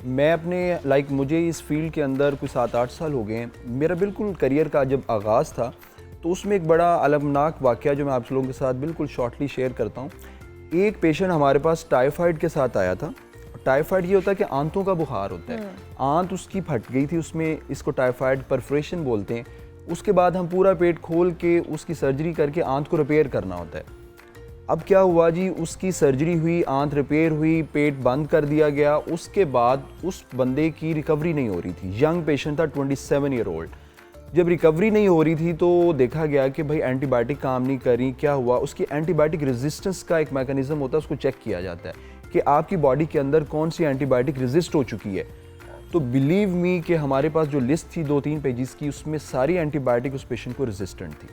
میں اپنے مجھے اس فیلڈ کے اندر کوئی 7-8 سال ہو گئے ہیں. میرا بالکل کریئر کا جب آغاز تھا تو اس میں ایک بڑا المناک واقعہ جو میں آپ لوگوں کے ساتھ بالکل شارٹلی شیئر کرتا ہوں. ایک پیشنٹ ہمارے پاس ٹائیفائڈ کے ساتھ آیا تھا. ٹائیفائڈ یہ ہوتا ہے کہ آنتوں کا بخار ہوتا ہے, آنت اس کی پھٹ گئی تھی, اس میں اس کو ٹائیفائڈ پرفوریشن بولتے ہیں. اس کے بعد ہم پورا پیٹ کھول کے اس کی سرجری کر کے آنت کو ریپیئر کرنا ہوتا ہے. اب کیا ہوا جی, اس کی سرجری ہوئی, آنت ریپیئر ہوئی, پیٹ بند کر دیا گیا. اس کے بعد اس بندے کی ریکوری نہیں ہو رہی تھی. ینگ پیشنٹ تھا, 27 ایئر اولڈ. جب ریکوری نہیں ہو رہی تھی تو دیکھا گیا کہ بھائی اینٹی بائیوٹک کام نہیں کر رہی. کیا ہوا, اس کی اینٹی بائیوٹک ریزسٹنس کا ایک میکانزم ہوتا ہے, اس کو چیک کیا جاتا ہے کہ آپ کی باڈی کے اندر کون سی اینٹی بائیوٹک ریزسٹ ہو چکی ہے. تو بلیو می کہ ہمارے پاس جو لسٹ تھی 2-3 پیجز کی, اس میں ساری اینٹی بائیوٹک اس پیشنٹ کو ریزسٹنٹ تھی.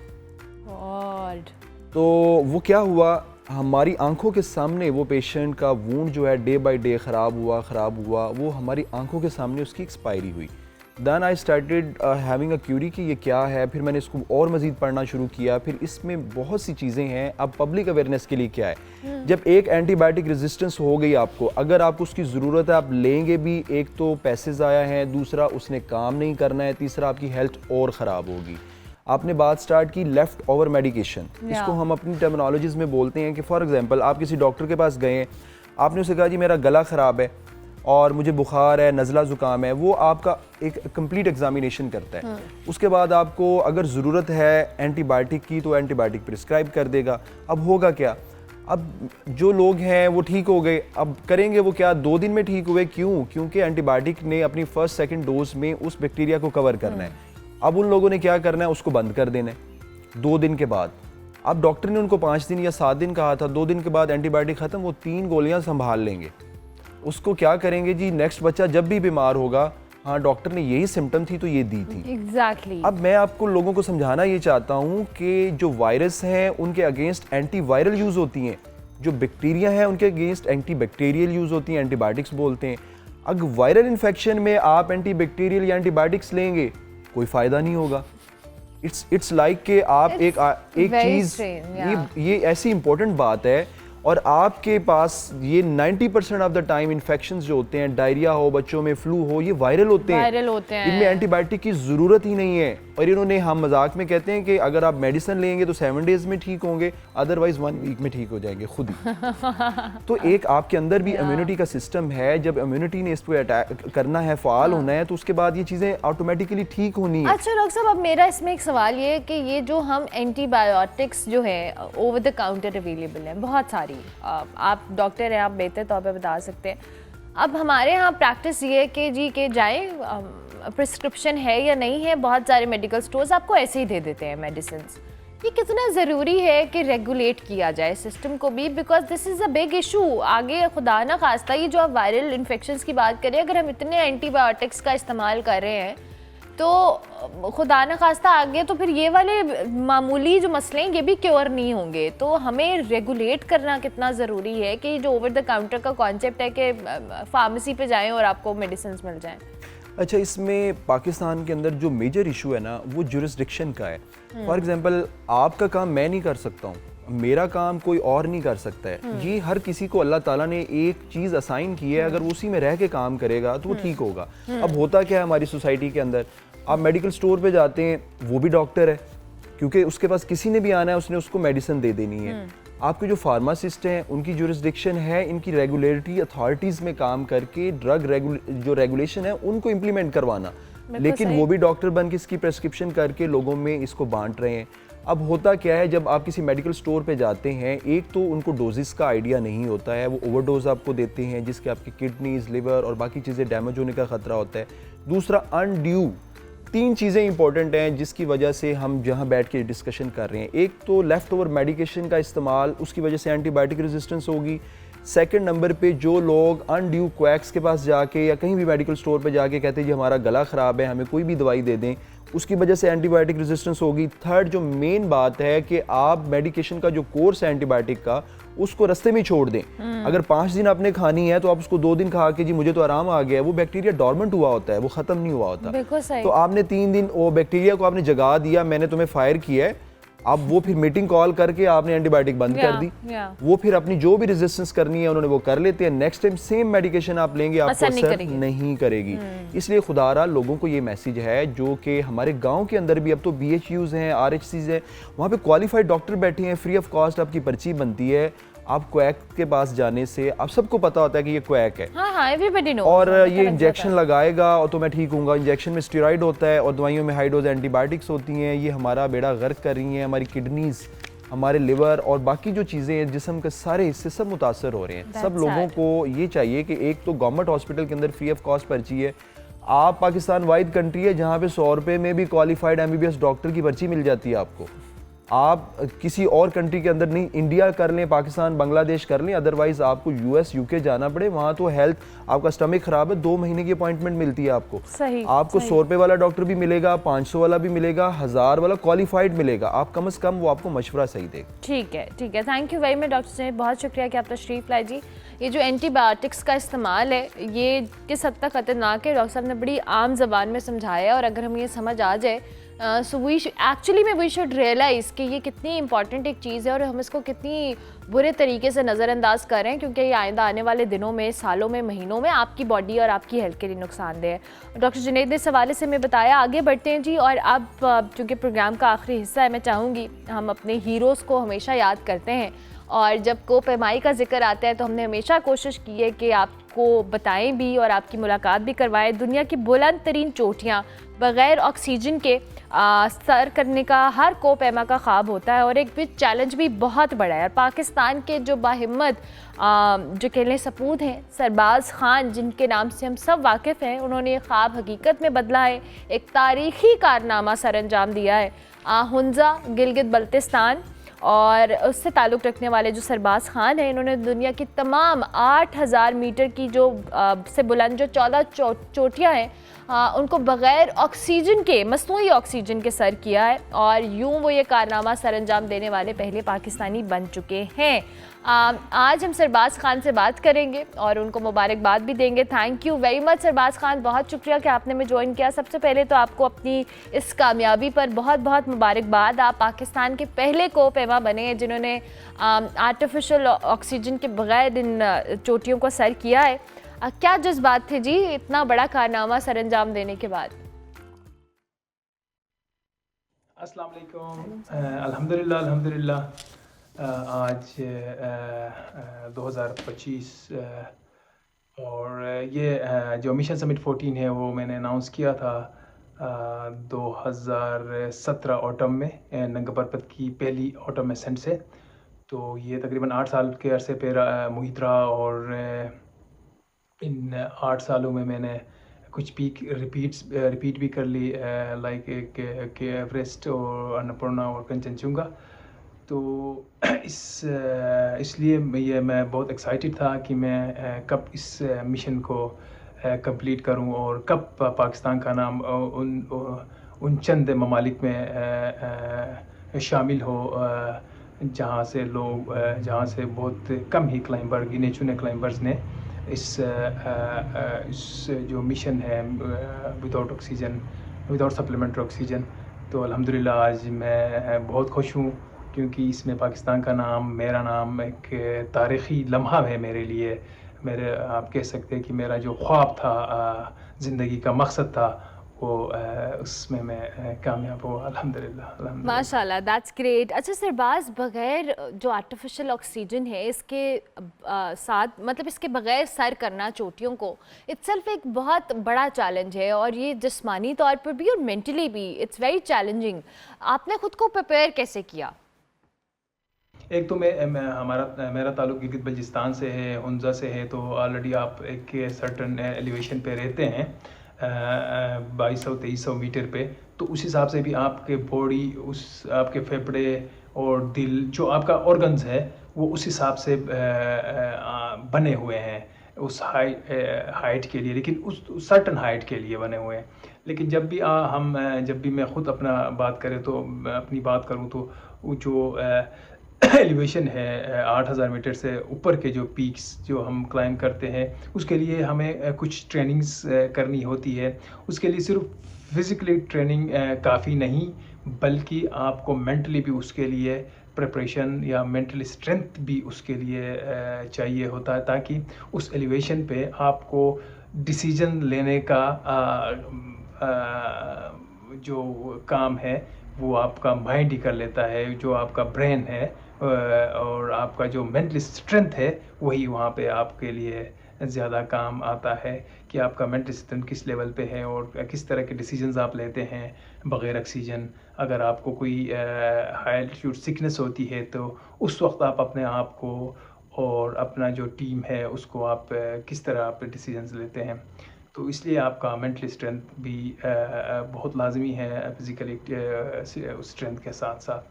تو وہ کیا ہوا, ہماری آنکھوں کے سامنے وہ پیشنٹ کا وونڈ جو ہے ڈے بائی ڈے خراب ہوا, وہ ہماری آنکھوں کے سامنے اس کی ایکسپائری ہوئی. Then I started having a query کہ یہ کیا ہے. پھر میں نے اس کو اور مزید پڑھنا شروع کیا. پھر اس میں بہت سی چیزیں ہیں. اب پبلک اویئرنیس کے لیے کیا ہے, جب ایک اینٹی بائیوٹک ریزسٹنس ہو گئی آپ کو, اگر آپ کو اس کی ضرورت ہے آپ لیں گے بھی, ایک تو پیسے ضائع ہیں, دوسرا اس نے کام نہیں کرنا ہے, تیسرا آپ کی ہیلتھ اور خراب ہوگی. آپ نے بات سٹارٹ کی لیفٹ اوور میڈیکیشن. اس کو ہم اپنی ٹرمنالوجیز میں بولتے ہیں کہ فار ایگزامپل آپ کسی ڈاکٹر کے پاس گئے ہیں, آپ نے اسے کہا جی میرا گلا خراب ہے اور مجھے بخار ہے, نزلہ زکام ہے. وہ آپ کا ایک کمپلیٹ ایگزامینیشن کرتا ہے. اس کے بعد آپ کو اگر ضرورت ہے اینٹی بائیوٹک کی تو اینٹی بائیوٹک پرسکرائب کر دے گا. اب ہوگا کیا, اب جو لوگ ہیں وہ ٹھیک ہو گئے, اب کریں گے وہ کیا, 2 دن میں ٹھیک ہوئے. کیوں؟ کیونکہ اینٹی بائیوٹک نے اپنی فرسٹ سیکنڈ ڈوز میں اس بیکٹیریا کو کور کرنا ہے. اب ان لوگوں نے کیا کرنا ہے, اس کو بند کر دینا ہے 2 دن کے بعد. اب ڈاکٹر نے ان کو 5 دن یا 7 دن کہا تھا, 2 دن کے بعد اینٹی بائیوٹک ختم, وہ 3 گولیاں سنبھال لیں گے. اس کو کیا کریں گے جی, نیکسٹ بچہ جب بھی بیمار ہوگا, ہاں ڈاکٹر نے یہی سمٹم تھی تو یہ دی تھی. ایگزیکٹلی. اب میں آپ کو لوگوں کو سمجھانا یہ چاہتا ہوں کہ جو وائرس ہیں ان کے اگینسٹ اینٹی وائرل یوز ہوتی ہیں, جو بیکٹیریا ہیں ان کے اگینسٹ اینٹی بیکٹیریل یوز ہوتی ہیں, اینٹی بائیوٹکس بولتے ہیں. اگر وائرل انفیکشن میں آپ اینٹی بیکٹیریل یا اینٹی بائیوٹکس لیں گے کوئی فائدہ نہیں ہوگا. اٹس لائک کہ آپ ایک چیز, یہ ایسی امپورٹنٹ بات ہے, اور آپ کے پاس یہ 90% آف دا ٹائم انفیکشنز جو ہوتے ہیں, ڈائریا ہو بچوں میں, فلو ہو, یہ وائرل ہوتے ہیں. ان میں اینٹی بائیوٹک کی ضرورت ہی نہیں ہے. اور انہوں نے, ہم مذاق میں کہتے ہیں کہ اگر آپ میڈیسن لیں گے تو 7 ڈیز میں ٹھیک ہوں گے, ادروائز 1 ویک میں ٹھیک ہو جائیں گے خود ہی. تو ایک آپ کے اندر بھی امیونٹی کا سسٹم ہے, جب امیونٹی نے اس پہ اٹیک کرنا ہے, فعال ہونا ہے, تو اس کے بعد یہ چیزیں آٹومیٹکلی ٹھیک ہونی ہے. اچھا ڈاکٹر صاحب, اب میرا اس میں ایک سوال یہ ہے کہ یہ جو ہم اینٹی بایوٹکس جو ہیں اوور دا کاؤنٹر اویلیبل ہیں بہت ساری, آپ ڈاکٹر ہیں, آپ بہتر طور پہ بتا سکتے ہیں. اب ہمارے ہاں پریکٹس یہ ہے کہ جی کہ جائیں, پرسکرپشن ہے یا نہیں ہے, بہت سارے میڈیکل سٹورز آپ کو ایسے ہی دے دیتے ہیں میڈیسنز. یہ کتنا ضروری ہے کہ ریگولیٹ کیا جائے سسٹم کو بھی, because this is a big issue. آگے خدا نہ خواستہ یہ جو آپ وائرل انفیکشنز کی بات کریں, اگر ہم اتنے اینٹی بایوٹکس کا استعمال کر رہے ہیں تو خدا نہ خواستہ آگے تو پھر یہ والے معمولی جو مسئلے ہیں یہ بھی کیور نہیں ہوں گے. تو ہمیں ریگولیٹ کرنا کتنا ضروری ہے کہ جو اوور دا کاؤنٹر کا کانسیپٹ ہے کہ فارمیسی پہ جائیں اور آپ کو میڈیسنز مل جائیں. اچھا, اس میں پاکستان کے اندر جو میجر ایشو ہے نا وہ جورسڈکشن کا ہے. فار ایگزامپل آپ کا کام میں نہیں کر سکتا ہوں, میرا کام کوئی اور نہیں کر سکتا ہے. یہ ہر کسی کو اللہ تعالیٰ نے ایک چیز اسائن کی ہے, اگر وہ اسی میں رہ کے کام کرے گا تو وہ ٹھیک ہوگا. اب ہوتا کیا ہے ہماری سوسائٹی کے اندر, آپ میڈیکل سٹور پہ جاتے ہیں, وہ بھی ڈاکٹر ہے, کیونکہ اس کے پاس کسی نے بھی آنا ہے, اس نے اس کو میڈیسن دے دینی ہے. آپ کے جو فارماسسٹ ہیں ان کی جورسڈکشن ہے ان کی ریگولیٹری اتھارٹیز میں کام کر کے ڈرگ جو ریگولیشن ہے ان کو امپلیمنٹ کروانا, لیکن وہ بھی ڈاکٹر بن کے اس کی پرسکرپشن کر کے لوگوں میں اس کو بانٹ رہے ہیں. اب ہوتا کیا ہے, جب آپ کسی میڈیکل سٹور پہ جاتے ہیں, ایک تو ان کو ڈوزز کا آئیڈیا نہیں ہوتا ہے, وہ اوور ڈوز آپ کو دیتے ہیں جس کے آپ کی کڈنیز, لیور اور باقی چیزیں ڈیمیج ہونے کا خطرہ ہوتا ہے. دوسرا انڈیو, 3 چیزیں امپورٹنٹ ہیں جس کی وجہ سے ہم جہاں بیٹھ کے ڈسکشن کر رہے ہیں. ایک تو لیفٹ اوور میڈیکیشن کا استعمال, اس کی وجہ سے اینٹی بائیوٹک ریزسٹنس ہوگی. سیکنڈ نمبر پہ جو لوگ انڈیو کویکس کے پاس جا کے یا کہیں بھی میڈیکل سٹور پہ جا کے کہتے ہیں جی ہمارا گلا خراب ہے, ہمیں کوئی بھی دوائی دے دیں, اس کی وجہ سے اینٹی بائیوٹک ریزسٹنس ہوگی. تھرڈ جو مین بات ہے کہ آپ میڈیکیشن کا جو کورس ہے اینٹی بائیوٹک کا, اس کو رستے میں چھوڑ دیں. اگر 5 دن آپ نے کھانی ہے تو آپ اس کو 2 دن کھا کے جی مجھے تو آرام آ گیا ہے, وہ بیکٹیریا ڈورمنٹ ہوا ہوتا ہے, وہ ختم نہیں ہوا ہوتا. تو آپ نے 3 دن وہ بیکٹیریا کو آپ نے جگا دیا, میں نے تمہیں فائر کیا ہے, اب وہ پھر میٹنگ کال کر کے آپ نے اینٹی بائیوٹک بند کر دی. وہ پھر اپنی جو بھی ریزسٹنس کرنی ہے انہوں نے وہ کر لیتے ہیں. نیکسٹ ٹائم سیم میڈیکیشن آپ لیں گے, آپ کو اثر نہیں کرے گی. اس لیے خدا را لوگوں کو یہ میسیج ہے, جو کہ ہمارے گاؤں کے اندر بھی اب تو BHUs ہیں, RHCs ہیں, وہاں پہ کوالیفائڈ ڈاکٹر بیٹھے ہیں, فری آف کاسٹ آپ کی پرچی بنتی ہے. آپ کویک کے پاس جانے سے آپ سب کو پتا ہوتا ہے کہ یہ کویک ہے, اور یہ انجیکشن لگائے گا اور تو میں ٹھیک ہوں گا. انجیکشن میں اسٹیرائڈ ہوتا ہے اور دوائیوں میں ہائی ڈوز اینٹی بائیوٹکس ہوتی ہیں. یہ ہمارا بیڑا غرق کر رہی ہیں, ہماری کڈنیز, ہمارے لیور اور باقی جو چیزیں ہیں جسم کے سارے حصے سب متاثر ہو رہے ہیں. سب لوگوں کو یہ چاہیے کہ ایک تو گورنمنٹ ہاسپٹل کے اندر فری آف کاسٹ پرچی ہے. آپ پاکستان واحد کنٹری ہے جہاں پہ 100 روپے میں بھی کوالیفائڈ MBBS ڈاکٹر کی پرچی مل جاتی ہے آپ کو. آپ کسی اور کنٹری کے اندر نہیں, انڈیا کر لیں, پاکستان, بنگلہ دیش کر لیں, ادروائز آپ کو US UK جانا پڑے. وہاں تو ہیلتھ, آپ کا اسٹمک خراب ہے, 2 مہینے کی اپوائنٹمنٹ ملتی ہے آپ کو. آپ کو 100 روپے والا ڈاکٹر بھی ملے گا, 500 والا بھی ملے گا, 1000 والا کوالیفائڈ ملے گا. آپ کم از کم وہ آپ کو مشورہ صحیح دے گا. ٹھیک ہے, ٹھیک ہے. Thank you very much doctor Junaid, بہت شکریہ کہ آپ تشریف لائے جی. یہ جو اینٹی بایوٹکس کا استعمال ہے یہ کس حد تک خطرناک ہے, ڈاکٹر صاحب نے بڑی عام زبان میں سمجھایا ہے. اور اگر ہمیں یہ سمجھ آ جائے سو وی شوڈ ریئلائز کہ یہ کتنی امپورٹنٹ ایک چیز ہے اور ہم اس کو کتنی برے طریقے سے نظر انداز کر رہے ہیں, کیونکہ یہ آئندہ آنے والے دنوں میں, سالوں میں, مہینوں میں آپ کی باڈی اور آپ کی ہیلتھ کے لیے نقصان دہ ہے. ڈاکٹر جنید نے اس حوالے سے ہمیں بتایا. آگے بڑھتے ہیں جی. اور اب چونکہ پروگرام کا آخری حصہ ہے, میں چاہوں گی ہم اپنے ہیروز کو ہمیشہ یاد کرتے ہیں, اور جب کو پیمائی کا ذکر آتا ہے تو ہم نے ہمیشہ کوشش کی ہے کہ آپ کو بتائیں بھی اور آپ کی ملاقات بھی کروائیں. دنیا کی بلند ترین چوٹیاں بغیر آکسیجن کے سر کرنے کا ہر کو پیما کا خواب ہوتا ہے, اور ایک بھی چیلنج بھی بہت بڑا ہے. اور پاکستان کے جو باہمت جو کہنے سپود ہیں, سرباز خان, جن کے نام سے ہم سب واقف ہیں, انہوں نے یہ خواب حقیقت میں بدلا ہے, ایک تاریخی کارنامہ سر انجام دیا ہے. ہنزا, گلگت بلتستان اور اس سے تعلق رکھنے والے جو سرباز خان ہیں, انہوں نے دنیا کی تمام 8000 میٹر کی جو سے بلند جو 14 چوٹیاں ہیں ان کو بغیر آکسیجن کے, مصنوعی آکسیجن کے سر کیا ہے, اور یوں وہ یہ کارنامہ سر انجام دینے والے پہلے پاکستانی بن چکے ہیں. آج ہم سرباز خان سے بات کریں گے اور ان کو مبارکباد بھی دیں گے. تھینک یو ویری مچ سرباز خان, بہت شکریہ کہ آپ نے ہمیں جوائن کیا. سب سے پہلے تو آپ کو اپنی اس کامیابی پر بہت بہت مبارکباد. آپ پاکستان کے پہلے کو پیما بنے ہیں جنہوں نے آرٹیفیشل آکسیجن کے بغیر ان چوٹیوں کو سر کیا ہے. کیا جذبات تھے جی اتنا بڑا کارنامہ سر انجام دینے کے بعد؟ السلام علیکم. الحمدللہ آج 2025 اور یہ جو مشن سمٹ 14 ہے وہ میں نے اناؤنس کیا تھا 2017 آٹم میں ننگا پربت کی پہلی آٹم اسینٹ سے. تو یہ تقریباً 8 سال کے عرصے پہ محیط رہا, اور ان 8 سالوں میں میں نے کچھ پیک ریپیٹ بھی کر لی, لائک کہ ایوریسٹ اور اناپورنا اور کنچن چنگا. تو اس لیے میں بہت ایکسائٹیڈ تھا کہ میں کب اس مشن کو کمپلیٹ کروں اور کب پاکستان کا نام ان چند ممالک میں شامل ہو جہاں سے بہت کم ہی کلائمبر, گنے چنے کلائمبرز نے اس جو مشن ہے without oxygen, without supplementary oxygen. تو الحمدللہ آج میں بہت خوش ہوں کیونکہ اس میں پاکستان کا نام, میرا نام ایک تاریخی لمحہ ہے میرے لیے. آپ کہہ سکتے ہیں کہ میرا جو خواب تھا, زندگی کا مقصد تھا, وہ اس میں کامیاب ہوا الحمدللہ. ماشاء اللہ, دیٹس گریٹ. اچھا سرباز, بغیر جو آرٹیفیشل آکسیجن ہے اس کے ساتھ, مطلب اس کے بغیر سر کرنا چوٹیوں کو اٹ سیلف ایک بہت بڑا چیلنج ہے, اور یہ جسمانی طور پر بھی اور مینٹلی بھی اٹس ویری چیلنجنگ. آپ نے خود کو پریپیئر کیسے کیا؟ ایک تو میرا تعلق گلگت بلتستان سے ہے, ہنزا سے ہے, تو آلریڈی آپ ایک سرٹن ایلیویشن پہ رہتے ہیں 2200-2300 میٹر پہ, تو اس حساب سے بھی آپ کے باڈی, آپ کے پھیپھڑے اور دل, جو آپ کا آرگنز ہے وہ اس حساب سے بنے ہوئے ہیں اس ہائٹ کے لیے, لیکن اس سرٹن ہائٹ کے لیے بنے ہوئے ہیں. لیکن جب بھی میں خود اپنی بات کروں تو وہ جو ایلیویشن ہے 8000 میٹر سے اوپر کے جو پیکس جو ہم کلائم کرتے ہیں, اس کے لیے ہمیں کچھ ٹریننگز کرنی ہوتی ہے. اس کے لیے صرف فزیکلی ٹریننگ کافی نہیں, بلکہ آپ کو مینٹلی بھی اس کے لیے پریپریشن یا مینٹل اسٹرینتھ بھی اس کے لیے چاہیے ہوتا ہے, تاکہ اس ایلیویشن پہ آپ کو ڈیسیجن لینے کا جو کام ہے وہ آپ کا مائنڈ ہی کر لیتا ہے. جو آپ کا برین ہے اور آپ کا جو مینٹل اسٹرینتھ ہے وہی وہاں پہ آپ کے لیے زیادہ کام آتا ہے کہ آپ کا مینٹل اسٹرینتھ کس لیول پہ ہے اور کس طرح کے ڈیسیجنز آپ لیتے ہیں بغیر آکسیجن. اگر آپ کو کوئی ہائی الٹیٹیوڈ سکنس ہوتی ہے تو اس وقت آپ اپنے آپ کو اور اپنا جو ٹیم ہے اس کو آپ کس طرح آپ ڈیسیجنز لیتے ہیں. تو اس لیے آپ کا مینٹل اسٹرینتھ بھی بہت لازمی ہے فزیکل اسٹرینتھ کے ساتھ ساتھ.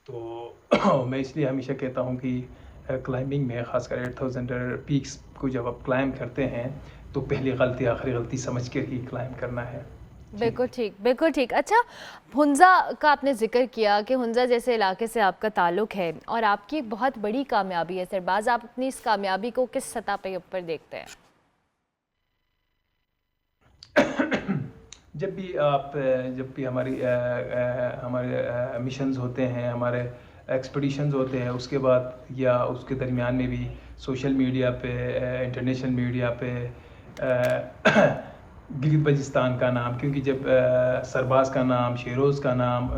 तो मैं इसलिए हमेशा कहता हूँ कि क्लाइंबिंग में ख़ासकर 8000 पीक्स को जब आप क्लाइंब करते हैं तो पहली गलती आखिरी गलती समझ कर ही क्लाइंब करना है। बिल्कुल ठीक, बिल्कुल ठीक। अच्छा, हुंज़ा का आपने ज़िक्र किया कि हुंज़ा जैसे इलाके से आपका ताल्लुक़ है और आपकी एक बहुत बड़ी कामयाबी है सरबाज़, आप अपनी इस कामयाबी को किस सतह पे ऊपर देखते हैं? जब भी हमारे मिशंस होते हैं, हमारे एक्सपीडिशंस होते हैं, उसके बाद या उसके दरमियान में भी सोशल मीडिया पे, इंटरनेशनल मीडिया पे गिलगित बल्तिस्तान का नाम, क्योंकि जब सरबाज का नाम, शेरोज़ का नाम,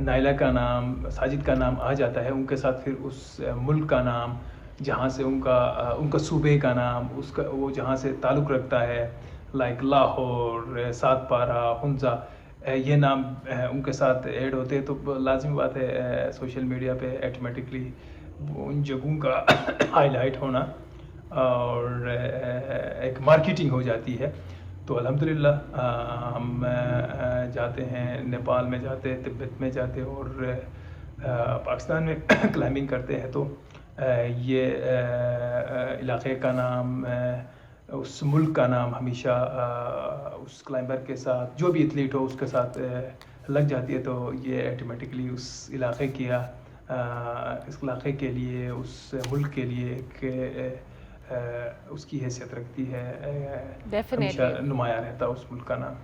नाइला का नाम, साजिद का नाम आ जाता है, उनके साथ फिर उस मुल्क का नाम, जहाँ से उनका सूबे का नाम, उसका वो जहाँ से ताल्लुक़ रखता है, लाइक लाहौर, सातपारा, हुंज़ा, ये नाम उनके साथ ऐड होते हैं, तो लाज़मी बात है सोशल मीडिया पे ऑटोमेटिकली उन जगहों का हाईलाइट होना और एक मार्केटिंग हो जाती है। तो अल्हम्दुलिल्लाह हम जाते हैं, नेपाल में जाते हैं, तिब्बत में जाते हैं और पाकिस्तान में क्लाइंबिंग करते हैं, तो ये इलाके का नाम, उस मुल्क का नाम हमेशा उस क्लाइंबर के साथ, जो भी एथलीट हो उसके साथ लग जाती है, तो ये ऑटोमेटिकली उस इलाके इस इलाके के लिए, उस मुल्क के लिए एक उसकी हैसियत रखती है, हमेशा नुमाया रहता है उस मुल्क का नाम।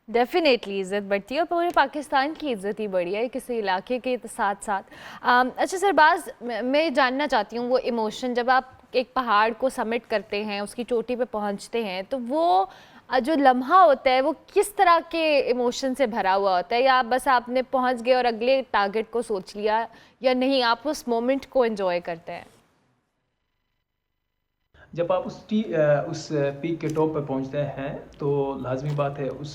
डेफिनेटली इज़्ज़त बढ़ती है और पूरे पाकिस्तान की इज़्ज़त ही बढ़ी है किसी इलाके के साथ साथ। अच्छा सरबाज, मैं जानना चाहती हूँ वो इमोशन जब आप एक पहाड़ को समिट करते हैं, उसकी चोटी पे पहुँचते हैं, तो वो जो लम्हा होता है वो किस तरह के इमोशन से भरा हुआ होता है, या बस आपने पहुँच गए और अगले टारगेट को सोच लिया, या नहीं आप उस मोमेंट को एंजॉय करते हैं? जब आप उस पीक के टॉप पे पहुंचते हैं तो लाजमी बात है उस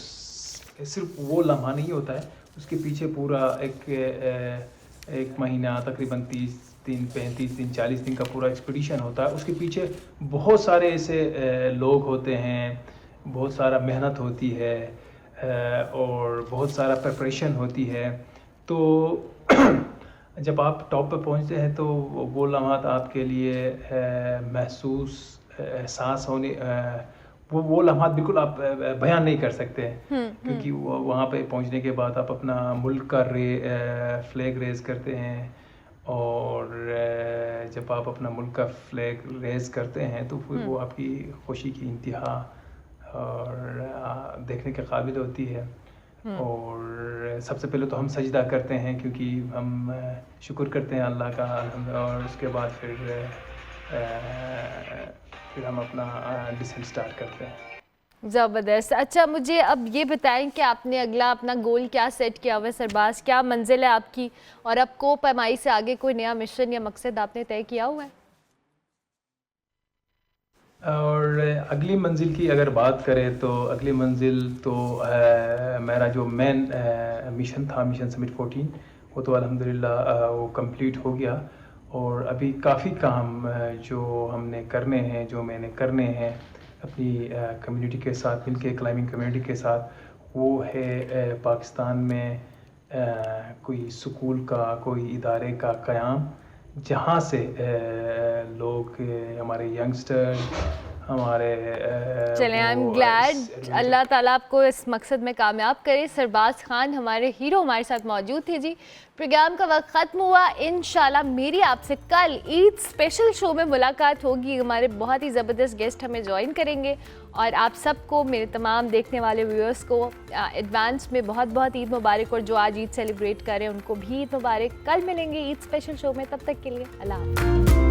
सिर्फ वो लम्हा नहीं होता है, उसके पीछे पूरा एक महीना, तकरीबन 30 दिन, 35 दिन, 40 दिन का पूरा एक्सपीडिशन होता है। उसके पीछे बहुत सारे ऐसे लोग होते हैं, बहुत सारा मेहनत होती है और बहुत सारा प्रिपरेशन होती है। तो जब आप टॉप पे पहुंचते हैं तो वो लम्हात आपके लिए एहसास होने, वो लम्हात बिल्कुल आप बयान नहीं कर सकते हैं, क्योंकि वहाँ पे पहुँचने के बाद आप अपना मुल्क का फ्लैग रेज़ करते हैं, और जब आप अपना मुल्क का फ्लैग रेज़ करते हैं तो फिर वो आपकी खुशी की इंतहा और देखने के काबिल होती है। और सबसे पहले तो हम सजदा करते हैं, क्योंकि हम शुक्र करते हैं अल्लाह का, और उसके बाद फिर हम अपना डिसेंट स्टार्ट करते हैं। ज़बरदस्त। अच्छा, मुझे अब ये बताएं कि आपने अगला अपना गोल क्या सेट किया हुआ है सरबाज, क्या मंजिल है आपकी, और अब को पैमाई से आगे कोई नया मिशन या मकसद आपने तय किया हुआ है? और अगली मंजिल की अगर बात करें तो अगली मंजिल तो मेरा जो मेन मिशन था, मिशन समिट 14, वो तो अल्हम्दुलिल्लाह वो कंप्लीट हो गया, और अभी काफ़ी काम जो हमने करने हैं, जो मैंने करने हैं अपनी कम्युनिटी के साथ मिलके, क्लाइंबिंग कम्युनिटी के साथ, वो है पाकिस्तान में कोई स्कूल का, कोई इदारे का क़याम, जहाँ से लोग, हमारे यंगस्टर, हमारे चलें, आई एम ग्लैड, अल्लाह ताला आपको इस मकसद में कामयाब करे। सरबाज खान हमारे हीरो हमारे साथ मौजूद थे जी। प्रोग्राम का वक्त ख़त्म हुआ। इंशाल्लाह मेरी आपसे कल ईद स्पेशल शो में मुलाकात होगी। हमारे बहुत ही ज़बरदस्त गेस्ट हमें ज्वाइन करेंगे, और आप सबको, मेरे तमाम देखने वाले व्यूअर्स को एडवांस में बहुत बहुत ईद मुबारक, और जो आज ईद सेलिब्रेट कर रहे हैं उनको भी ईद मुबारक। कल मिलेंगे ईद स्पेशल शो में, तब तक के लिए अल्लाह हाफ़िज़।